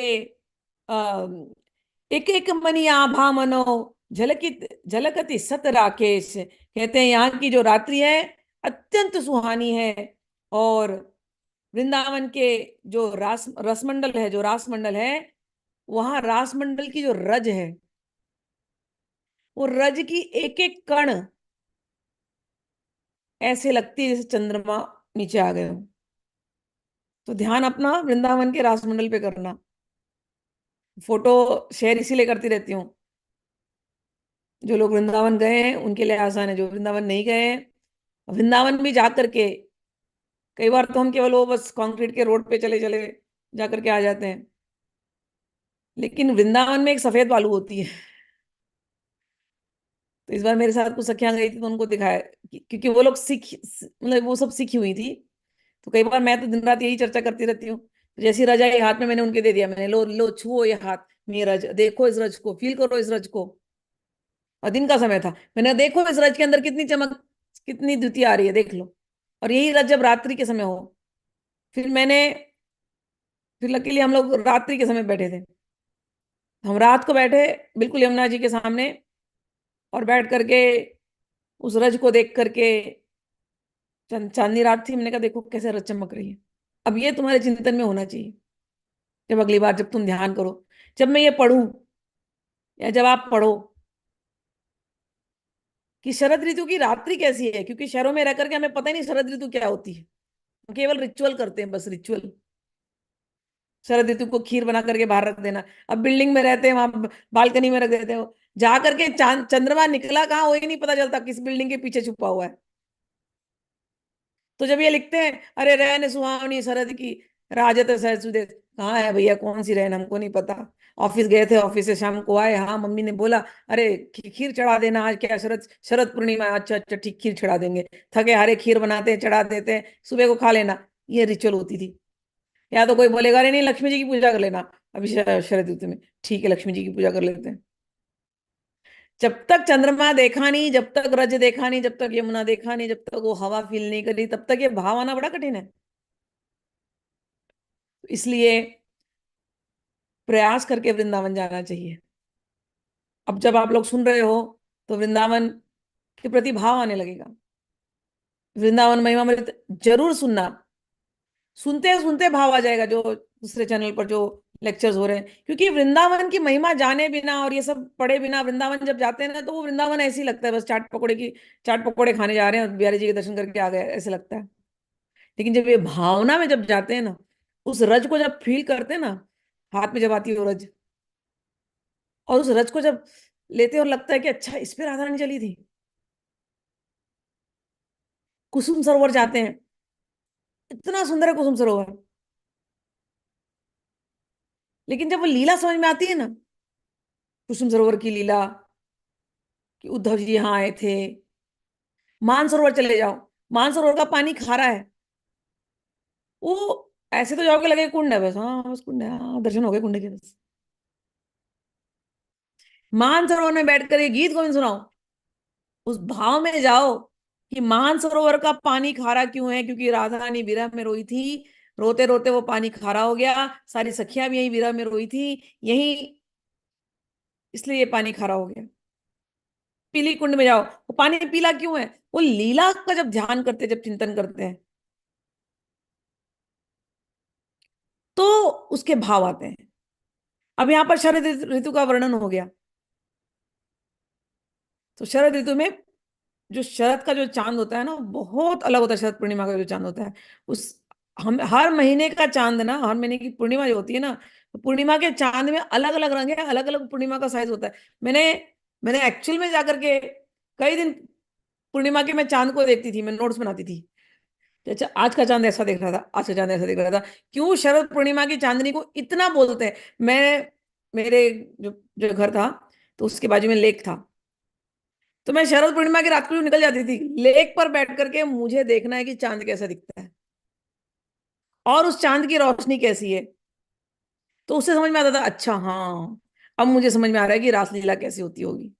एक एक मनी आभा मनो, झलकित झलकती सत राकेश। कहते हैं यहाँ की जो रात्रि है अत्यंत सुहानी है। और वृंदावन के जो रसमंडल है, जो रासमंडल है, वहां रासमंडल की जो रज है, वो रज की एक एक कण ऐसे लगती है जैसे चंद्रमा नीचे आ गए हो। तो ध्यान अपना वृंदावन के रासमंडल पे करना। फोटो शेयर इसीलिए करती रहती हूँ, जो लोग वृंदावन गए हैं उनके लिए आसान है, जो वृंदावन नहीं गए हैं, वृंदावन भी जा करके कई बार तो हम केवल वो बस कंक्रीट के रोड पे चले चले जा करके आ जाते हैं, लेकिन वृंदावन में एक सफेद बालू होती है। तो इस बार मेरे साथ कुछ सखियां गई थी तो उनको दिखाया क्योंकि वो लोग सीख, मतलब वो सब सीखी हुई थी। तो कई बार मैं तो दिन रात यही चर्चा करती रहती हूँ। तो जैसी रज आई हाथ में, मैंने उनके दे दिया, मैंने लो लो छुओ ये हाथ में, ये रज देखो, इस रज को फील करो, इस रज को। और दिन का समय था, मैंने देखो इस रज के अंदर कितनी चमक, कितनी द्युति आ रही है, देख लो। और यही रज जब रात्रि के समय हो, फिर मैंने, फिर लकीली हम लोग रात्रि के समय बैठे थे। हम रात को बैठे बिल्कुल यमुना जी के सामने, और बैठ करके उस रज को देख करके, चांदनी रात थी, मैंने कहा देखो कैसे रज चमक रही है। अब ये तुम्हारे चिंतन में होना चाहिए, जब अगली बार जब तुम ध्यान करो, जब मैं ये पढ़ूं या जब आप पढ़ो कि शरद ऋतु की रात्रि कैसी है, क्योंकि शहरों में रह करके हमें पता ही नहीं शरद ऋतु क्या होती है। हम केवल रिचुअल करते हैं, बस रिचुअल। शरद ऋतु को खीर बना करके बाहर रख देना। अब बिल्डिंग में रहते हैं, वहां बालकनी में रख देते हो, जा करके चांद चंद्रमा निकला कहाँ वही नहीं पता चलता, किस बिल्डिंग के पीछे छुपा हुआ है। तो जब ये लिखते हैं अरे रैन सुहावनी शरद की, राजत सहज सुदेश, कहाँ है भैया, कौन सी रैन, हमको नहीं पता। ऑफिस गए थे, ऑफिस से शाम को आए, हाँ मम्मी ने बोला अरे खीर चढ़ा देना, आज क्या शरद शरद पूर्णिमा है, अच्छा अच्छा ठीक खीर चढ़ा देंगे। थके हारे खीर बनाते हैं, चढ़ा देते हैं, सुबह को खा लेना। ये रिचुअल होती थी। या तो कोई बोलेगा अरे नहीं लक्ष्मी जी की पूजा कर लेना, अभी शरद ऋतु में, ठीक है लक्ष्मी जी की पूजा कर लेते हैं। जब तक चंद्रमा देखा नहीं, जब तक रज देखा नहीं, जब तक यमुना देखा नहीं, जब तक वो हवा फील नहीं करी, तब तक ये भाव आना बड़ा कठिन है। इसलिए प्रयास करके वृंदावन जाना चाहिए। अब जब आप लोग सुन रहे हो तो वृंदावन के प्रति भाव आने लगेगा। वृंदावन महिमामृत जरूर सुनना, सुनते सुनते भाव आ जाएगा, जो दूसरे चैनल पर जो लेक्चर्स हो रहे हैं। क्योंकि वृंदावन की महिमा जाने बिना और ये सब पढ़े बिना वृंदावन जब जाते हैं ना, तो वो वृंदावन ऐसे ही लगता है, बस चाट पकौड़े खाने जा रहे हैं और बिहारी जी के दर्शन करके आ गए, ऐसे लगता है। लेकिन जब ये भावना में जब जाते हैं ना, उस रज को जब फील करते हैं ना, हाथ में जब आती है वो रज, और उस रज को जब लेते हैं और लगता है कि अच्छा इस पे राधा रानी चली थी। कुसुम सरोवर जाते हैं, इतना सुंदर है कुसुम सरोवर, लेकिन जब वो लीला समझ में आती है ना, कुसुम सरोवर की लीला, कि उद्धव जी यहाँ आए थे। मानसरोवर चले जाओ, मानसरोवर का पानी खारा है। वो ऐसे तो जाओगे लगे कुंड है, बस हाँ बस कुंड है, हाँ दर्शन हो गए कुंड के बस। मानसरोवर में बैठ कर ये गीत गोविंद सुनाओ, उस भाव में जाओ कि मानसरोवर का पानी खारा क्यों है, क्योंकि राधा रानी विरह में रोई थी। रोते रोते वो पानी खारा हो गया, सारी सखियां भी यही विरह में रोई थी, यही, इसलिए ये पानी खारा हो गया। पीली कुंड में जाओ, वो पानी पीला क्यों है? वो लीला का जब ध्यान करते, जब चिंतन करते हैं, तो उसके भाव आते हैं। अब यहाँ पर शरद ऋतु का वर्णन हो गया। तो शरद ऋतु में जो शरद का जो चांद होता है ना, बहुत अलग होता है। शरद पूर्णिमा का जो चांद होता है, उस, हम हर महीने का चांद ना, हर महीने की पूर्णिमा जो होती है ना, तो पूर्णिमा के चांद में अलग अलग रंग है, अलग अलग पूर्णिमा का साइज होता है। मैंने मैंने एक्चुअल में जाकर के कई दिन पूर्णिमा के मैं चांद को देखती थी, मैं नोट्स बनाती थी कि अच्छा आज का चांद ऐसा दिख रहा था, आज का चांद ऐसा दिख रहा था। क्यों शरद पूर्णिमा की चांदनी को इतना बोलते हैं? मैं, मेरे जो जो घर था, तो उसके बाजू में लेक था। तो मैं शरद पूर्णिमा की रात को निकल जाती थी लेक पर बैठ करके, मुझे देखना है कि चांद कैसा दिखता है और उस चांद की रोशनी कैसी है। तो उससे समझ में आता था, अच्छा हाँ, अब मुझे समझ में आ रहा है कि रासलीला कैसी होती होगी।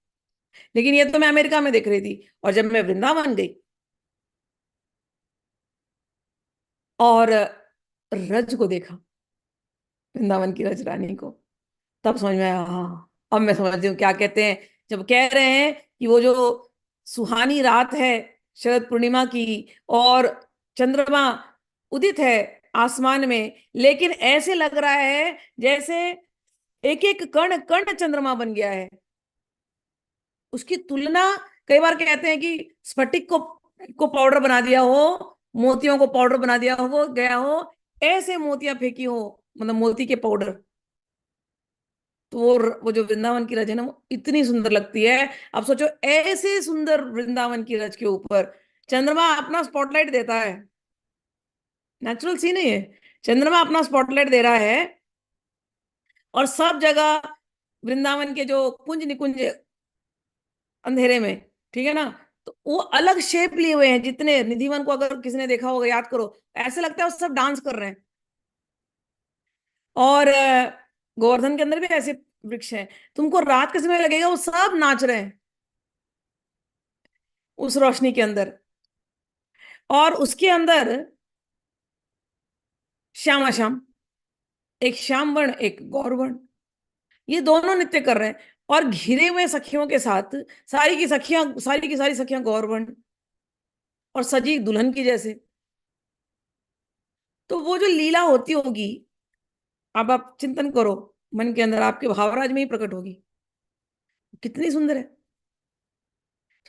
लेकिन ये तो मैं अमेरिका में देख रही थी। और जब मैं वृंदावन गई और रज को देखा, वृंदावन की रज रानी को, तब समझ में आया, हाँ अब मैं समझती हूँ क्या कहते हैं जब कह रहे हैं कि वो जो सुहानी रात है शरद पूर्णिमा की, और चंद्रमा उदित है आसमान में, लेकिन ऐसे लग रहा है जैसे एक एक कण कण चंद्रमा बन गया है। उसकी तुलना, कई बार कहते हैं कि स्फटिक को पाउडर बना दिया हो, मोतियों को पाउडर बना दिया हो, वो गया हो, ऐसे मोतियां फेंकी हो, मतलब मोती के पाउडर। तो वो जो वृंदावन की रज है ना, वो इतनी सुंदर लगती है। अब सोचो, ऐसे सुंदर वृंदावन की रज के ऊपर चंद्रमा अपना स्पॉटलाइट देता है। नेचुरल सीन है ये। चंद्रमा अपना स्पॉटलाइट दे रहा है, और सब जगह वृंदावन के जो कुंज निकुंज अंधेरे में, ठीक है ना, तो वो अलग शेप लिए हुए हैं। जितने निधिवन को अगर किसी ने देखा होगा, याद करो, ऐसे लगता है वो सब डांस कर रहे हैं। और गोवर्धन के अंदर भी ऐसे वृक्ष हैं, तुमको रात के समय लगेगा वो सब नाच रहे हैं उस रोशनी के अंदर। और उसके अंदर श्यामा श्याम, एक श्याम वर्ण एक गौर वर्ण, ये दोनों नृत्य कर रहे हैं। और घिरे हुए सखियों के साथ, सारी की सखियां, सारी की सारी सखियां गौर वर्ण, और सजी दुल्हन की जैसे। तो वो जो लीला होती होगी, अब आप चिंतन करो, मन के अंदर आपके भावराज में ही प्रकट होगी, कितनी सुंदर है।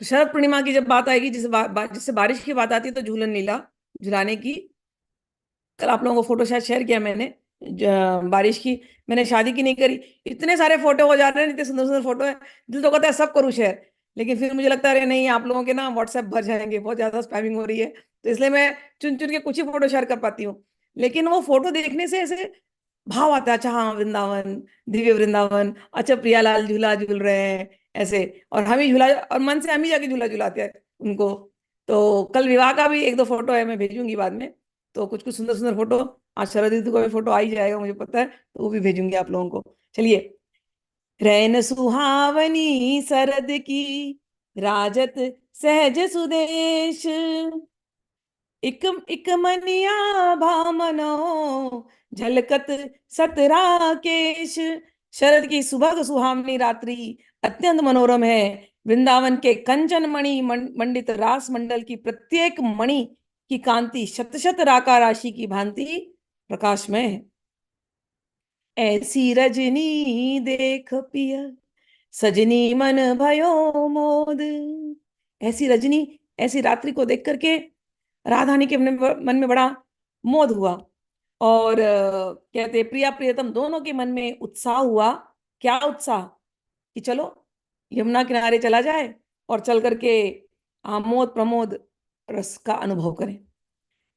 तो शरद पूर्णिमा की जब बात आएगी, जिससे बारिश की बात आती है, तो झूलन लीला झुलाने की, कल आप लोगों को फोटो शायद शेयर किया मैंने, बारिश की। मैंने शादी की नहीं करी, इतने सारे फोटो हो जा रहे हैं, इतने सुंदर सुंदर फोटो है, दिल तो कहता है सब करूँ शेयर। लेकिन फिर मुझे लगता है अरे नहीं, आप लोगों के ना व्हाट्सएप भर जाएंगे, बहुत ज्यादा स्पैमिंग हो रही है, तो इसलिए मैं चुन चुन के कुछ ही फोटो शेयर कर पाती हूँ। लेकिन वो फोटो देखने से ऐसे भाव आता है, अच्छा हाँ वृंदावन, दिव्य वृंदावन, अच्छा प्रियालाल झूला झूल रहे हैं ऐसे, और हम ही झूला, और मन से हम ही जाके झूला झूलाते हैं उनको। तो कल विवाह का भी एक दो फोटो है, मैं भेजूंगी बाद में। तो कुछ कुछ सुंदर सुंदर फोटो, आज शरद ऋतु का भी फोटो आ ही जाएगा मुझे पता है, तो वो भी भेजूंगी आप लोगों को। चलिए। रैन सुहावनी सरद की, राजत सहज सुदेश, इक इक मनिया भामनो, झलकत सतराकेश। शरद की सुबह सुहावनी रात्रि अत्यंत मनोरम है। वृंदावन के कंचन मणि मंडित रास मंडल की प्रत्येक मणि की कांति शत शत राका राशि की भांति प्रकाश में है। ऐसी रजनी देख पिया, सजनी मन भयो मोद। ऐसी रजनी, ऐसी रात्रि को देख करके राधानी के मन में बड़ा मोद हुआ। और कहते प्रिया प्रियतम दोनों के मन में उत्साह हुआ। क्या उत्साह? कि चलो यमुना किनारे चला जाए, और चल करके आमोद प्रमोद रस का अनुभव करें।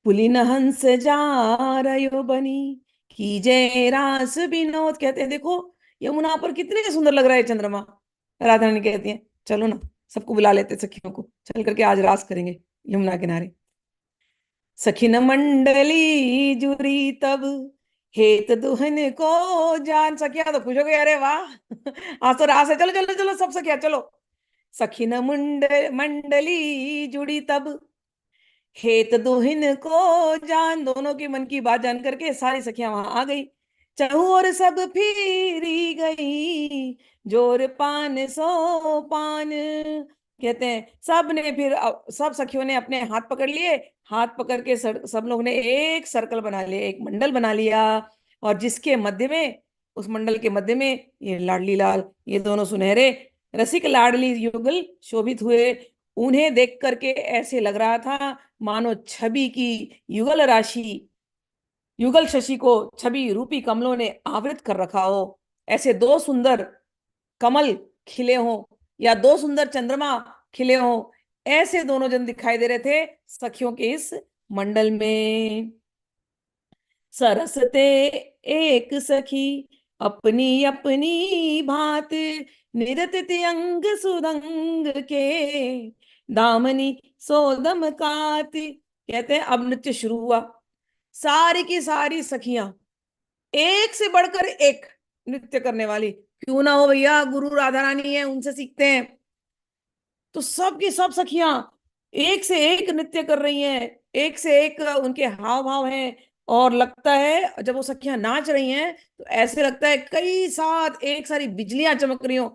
पुलिन हंस जा रयो बनी, की जय रास विनोद। कहते हैं देखो यमुना पर कितने सुंदर लग रहा है चंद्रमा। राधा रानी कहती हैं चलो ना, सबको बुला लेते सखियों को, चल करके आज रास करेंगे यमुना किनारे। सखिन मंडली जुरी तब, हेत दुहन को जान। सखिया तो खुश हो गई, अरे वाह आज तो रास है, चलो चलो चलो सब सखिया चलो। सखिन मंडली जुड़ी तब, हेत दुहिन को जान, दोनों के मन की बात जान करके सारी सखियां वहां आ गई। चहु और सब फिरी गई, जोर पान सो पान। कहते हैं सब ने फिर सब सखियों ने अपने हाथ पकड़ लिए, हाथ पकड़ के सब लोग ने एक सर्कल बना लिया, एक मंडल बना लिया। और जिसके मध्य में, उस मंडल के मध्य में ये लाडली लाल, ये दोनों सुनहरे रसिक लाडली युगल शोभित हुए। उन्हें देख करके ऐसे लग रहा था मानो छवि की युगल राशि, युगल शशि को छवि रूपी कमलों ने आवृत कर रखा हो। ऐसे दो सुंदर कमल खिले हों, या दो सुंदर चंद्रमा खिले हों, ऐसे दोनों जन दिखाई दे रहे थे सखियों के इस मंडल में। सरसते एक सखी अपनी अपनी भांत, निरतति अंग सुरंग के, दामनी सोदम कात। कहते हैं अब नृत्य शुरू हुआ। सारी की सारी सखियां एक से बढ़कर एक नृत्य करने वाली, क्यों ना हो भैया, गुरु राधा रानी है, उनसे सीखते हैं। तो सब की सब सखियां एक से एक नृत्य कर रही हैं, एक से एक उनके हाव भाव हैं। और लगता है जब वो सखियां नाच रही हैं तो ऐसे लगता है कई साथ एक सारी बिजलियां चमक रही हो।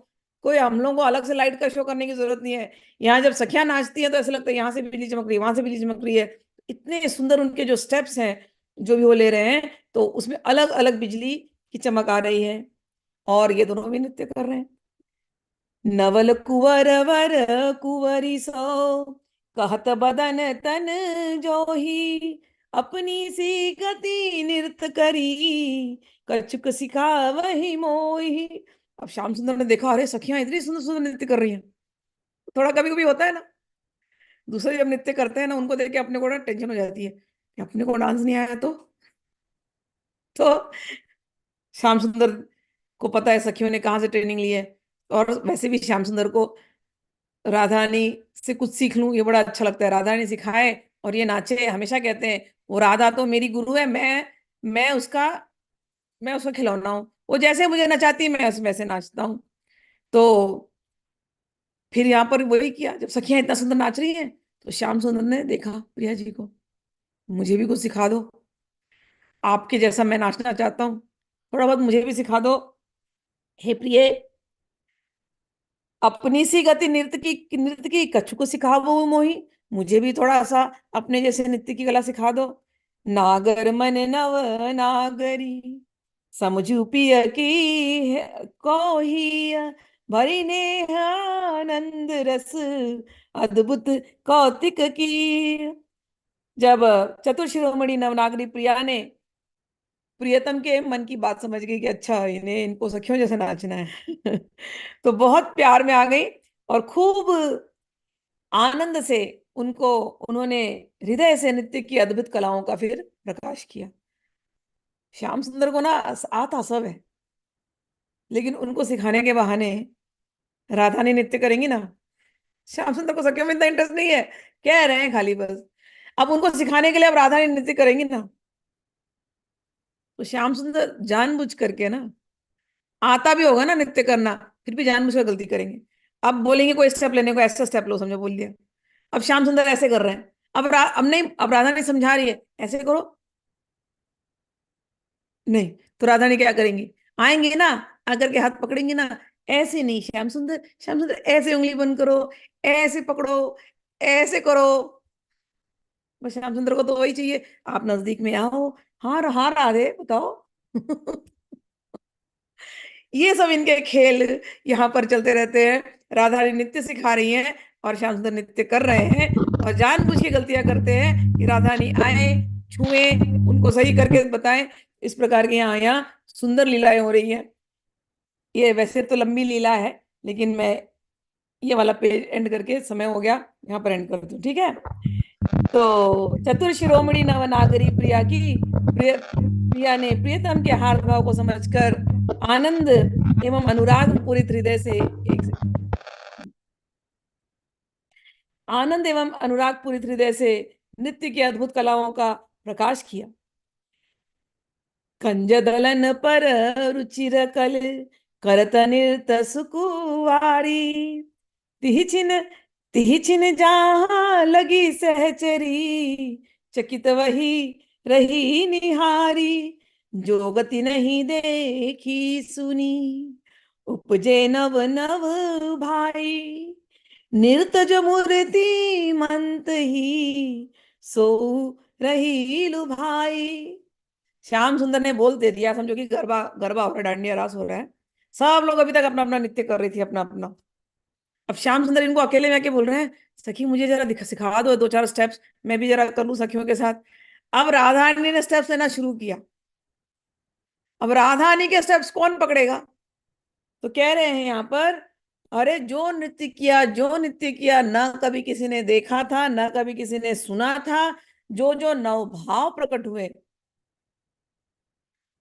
कोई हम लोगों को अलग से लाइट का शो करने की जरूरत नहीं है। यहाँ जब सखियां नाचती हैं तो ऐसा लगता है यहाँ से बिजली चमक रही है, वहां से बिजली चमक रही है। इतने सुंदर उनके जो स्टेप्स हैं, जो भी वो ले रहे हैं, तो उसमें अलग अलग बिजली की चमक आ रही है। और ये दोनों भी नृत्य कर रहे हैं। नवल कुंवर वर कुंवरी सो, कहत बदन तन जोही, अपनी सी गति नृत्य करी, कछुक सिखा वही मोही। अब श्याम सुंदर ने देखा, अरे सखियां इतनी सुंदर सुंदर नृत्य कर रही हैं। थोड़ा कभी कभी होता है ना, दूसरे जब नृत्य करते हैं ना, उनको देख के अपने को ना टेंशन हो जाती है कि अपने को डांस नहीं आया तो श्याम सुंदर को पता है सखियों ने कहाँ से ट्रेनिंग ली है। और वैसे भी श्याम सुंदर को राधा रानी से कुछ सीख लूं, ये बड़ा अच्छा लगता है। राधा रानी सिखाए और ये नाचे, हमेशा कहते हैं वो राधा तो मेरी गुरु है, मैं उसका मैं उसका खिलौना हूँ। वो जैसे मुझे नचाती है मैं वैसे नाचता हूँ। तो फिर यहाँ पर वही किया, जब सखियां इतना सुंदर नाच रही हैं तो श्याम सुंदर ने देखा प्रिया जी को, मुझे भी कुछ सिखा दो, आपके जैसा मैं नाचना चाहता हूँ, थोड़ा बहुत मुझे भी सिखा दो हे प्रिय। अपनी सी गति नृत्य की कछु को सिखावो मोही, मुझे भी थोड़ा सा अपने जैसे नृत्य की कला सिखा दो। नागर मन नव नागरी, समझू पिय की को ही, भरी नेह आनंद रस, अद्भुत कौतिक की। जब चतुर शिरोमणि नवनागरी प्रिया ने प्रियतम के मन की बात समझ गई कि अच्छा इन्हें इनको सखियों जैसे नाचना है तो बहुत प्यार में आ गई और खूब आनंद से उनको उन्होंने हृदय से नृत्य की अद्भुत कलाओं का फिर प्रकाश किया। श्याम सुंदर को ना आता सब है, लेकिन उनको सिखाने के बहाने राधा ने नृत्य करेंगी ना, श्याम सुंदर को सखियों में इतना इंटरेस्ट नहीं है, कह रहे हैं खाली बस। अब उनको सिखाने के लिए अब राधा ने नृत्य करेंगी ना, तो श्याम सुंदर जानबूझ करके ना, आता भी होगा ना नृत्य करना, फिर भी जानबूझकर गलती करेंगे। अब बोलेंगे कोई स्टेप लेने को, ऐसा स्टेप लो, समझो बोल दिया। अब श्याम सुंदर ऐसे कर रहे हैं, अब नहीं, अब राधा नहीं समझा रही है ऐसे करो, नहीं, तो राधा ने क्या करेंगी, आएंगे ना, आकर के हाथ पकड़ेंगे ना, ऐसे नहीं श्याम सुंदर, श्याम सुंदर ऐसे उंगली बंद करो, ऐसे पकड़ो, ऐसे करो। बस श्याम सुंदर को तो वही चाहिए, आप नजदीक में आओ, हाँ हाँ राधे बताओ ये सब इनके खेल यहाँ पर चलते रहते हैं। राधा रानी नृत्य सिखा रही हैं और श्याम सुंदर नृत्य कर रहे हैं, और जानबूझ के गलतियां करते हैं कि राधा रानी आए, छुए, उनको सही करके बताएं। इस प्रकार की यहाँ सुंदर लीलाएं हो रही हैं। ये वैसे तो लंबी लीला है, लेकिन मैं ये वाला पेज एंड करके, समय हो गया, यहाँ पर एंड करती हूँ, ठीक है। तो चतुर शिरोमणि नवनागरी प्रिया की, प्रिया ने प्रियतम के हार्द भाव को समझकर आनंद एवं अनुराग पूरित हृदय से, एक से, आनंद एवं अनुराग पूरित हृदय से नृत्य की अद्भुत कलाओं का प्रकाश किया। कंज दलन पर रुचिर कल, करत नृत सुकुवारी, तिहि छिन तिहि छिन जहाँ लगी सहचरी, चकित वही रही निहारी, जो गति नहीं देखी सुनी, उपजे नव नव भाई, निर्तज मूर्ति मंत ही, सो रही लुभाई। श्याम सुंदर ने बोल दे दिया, समझो कि गरबा गरबा हो रहा है, डांडिया रास हो रहा है। सब लोग अभी तक अपना अपना नृत्य कर रही थी, अपना अपना। अब श्याम सुंदर इनको अकेले में आके बोल रहे हैं, सखी मुझे जरा सिखा दो दो चार स्टेप्स, मैं भी जरा कर लूं सखियों के साथ। अब राधा रानी ने स्टेप्स लेना शुरू किया। अब राधा रानी के स्टेप्स कौन पकड़ेगा? तो कह रहे हैं यहाँ पर, अरे जो नृत्य किया, जो नृत्य किया, ना कभी किसी ने देखा था, ना कभी किसी ने सुना था। जो जो नवभाव प्रकट हुए,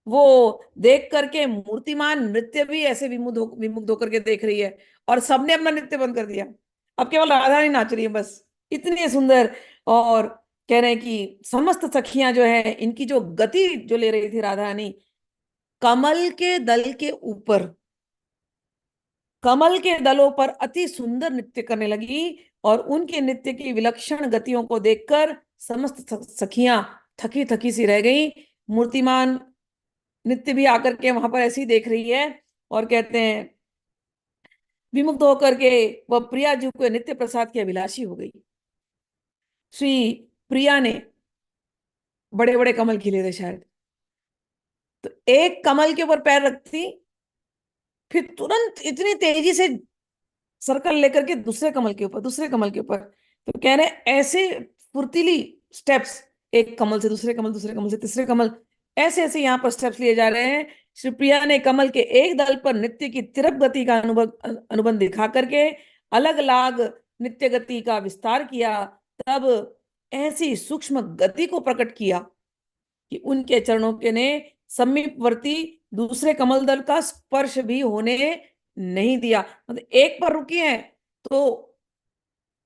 वो देख करके मूर्तिमान नृत्य भी ऐसे विमुग्ध होकर के देख रही है। और सबने अपना नृत्य बंद कर दिया। अब केवल राधा रानी नाच रही है बस, इतनी सुंदर। और कह रहे हैं कि समस्त सखियां जो है, इनकी जो गति जो ले रही थी राधा रानी, कमल के दल के ऊपर, कमल के दलों पर अति सुंदर नृत्य करने लगी। और उनके नृत्य की विलक्षण गतियों को देखकर समस्त सखियां थकी थकी सी रह गई। मूर्तिमान नृत्य भी आकर के वहां पर ऐसी देख रही है। और कहते हैं, विमुग्ध होकर के वह प्रिया जी को नित्य प्रसाद की अभिलाषी हो गई। श्री प्रिया ने बड़े बड़े कमल खिले थे शायद, तो एक कमल के ऊपर पैर रखती, फिर तुरंत इतनी तेजी से सर्कल लेकर के दूसरे कमल के ऊपर, दूसरे कमल के ऊपर। तो कह रहे हैं, ऐसे फुर्तीली स्टेप्स, एक कमल से दूसरे कमल, दूसरे कमल से तीसरे कमल, ऐसे ऐसे यहाँ पर स्टेप्स लिए जा रहे हैं। श्री प्रिया ने कमल के एक दल पर नृत्य की तीव्र गति का अनुबंध दिखा करके अलग अलग नृत्य गति का विस्तार किया। तब ऐसी सूक्ष्म गति को प्रकट किया कि उनके चरणों के ने समीपवर्ती दूसरे कमल दल का स्पर्श भी होने नहीं दिया। मतलब एक पर रुकी है, तो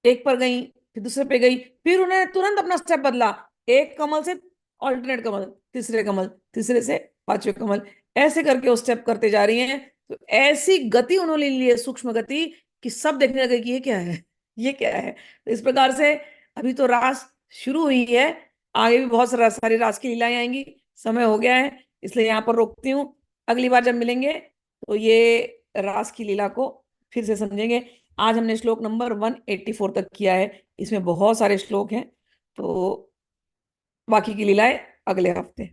एक पर गई, फिर दूसरे पे गई, फिर उन्होंने तुरंत अपना स्टेप बदला। एक कमल से ऑल्टरनेट कमल, तीसरे कमल, तीसरे से पांचवें कमल, ऐसे करके वो स्टेप करते जा रही हैं। तो ऐसी गति उन्होंने ली है, सूक्ष्म गति, कि सब देखने लगे कि ये क्या है, ये क्या है। तो इस प्रकार से अभी तो रास शुरू हुई है, आगे भी बहुत सारी रास की लीलाएं आएंगी। समय हो गया है, इसलिए यहाँ पर रोकती हूँ। अगली बार जब मिलेंगे तो ये रास की लीला को फिर से समझेंगे। आज हमने श्लोक नंबर 184 तक किया है, इसमें बहुत सारे श्लोक हैं, तो बाकी की लीलाएं अगले हफ्ते।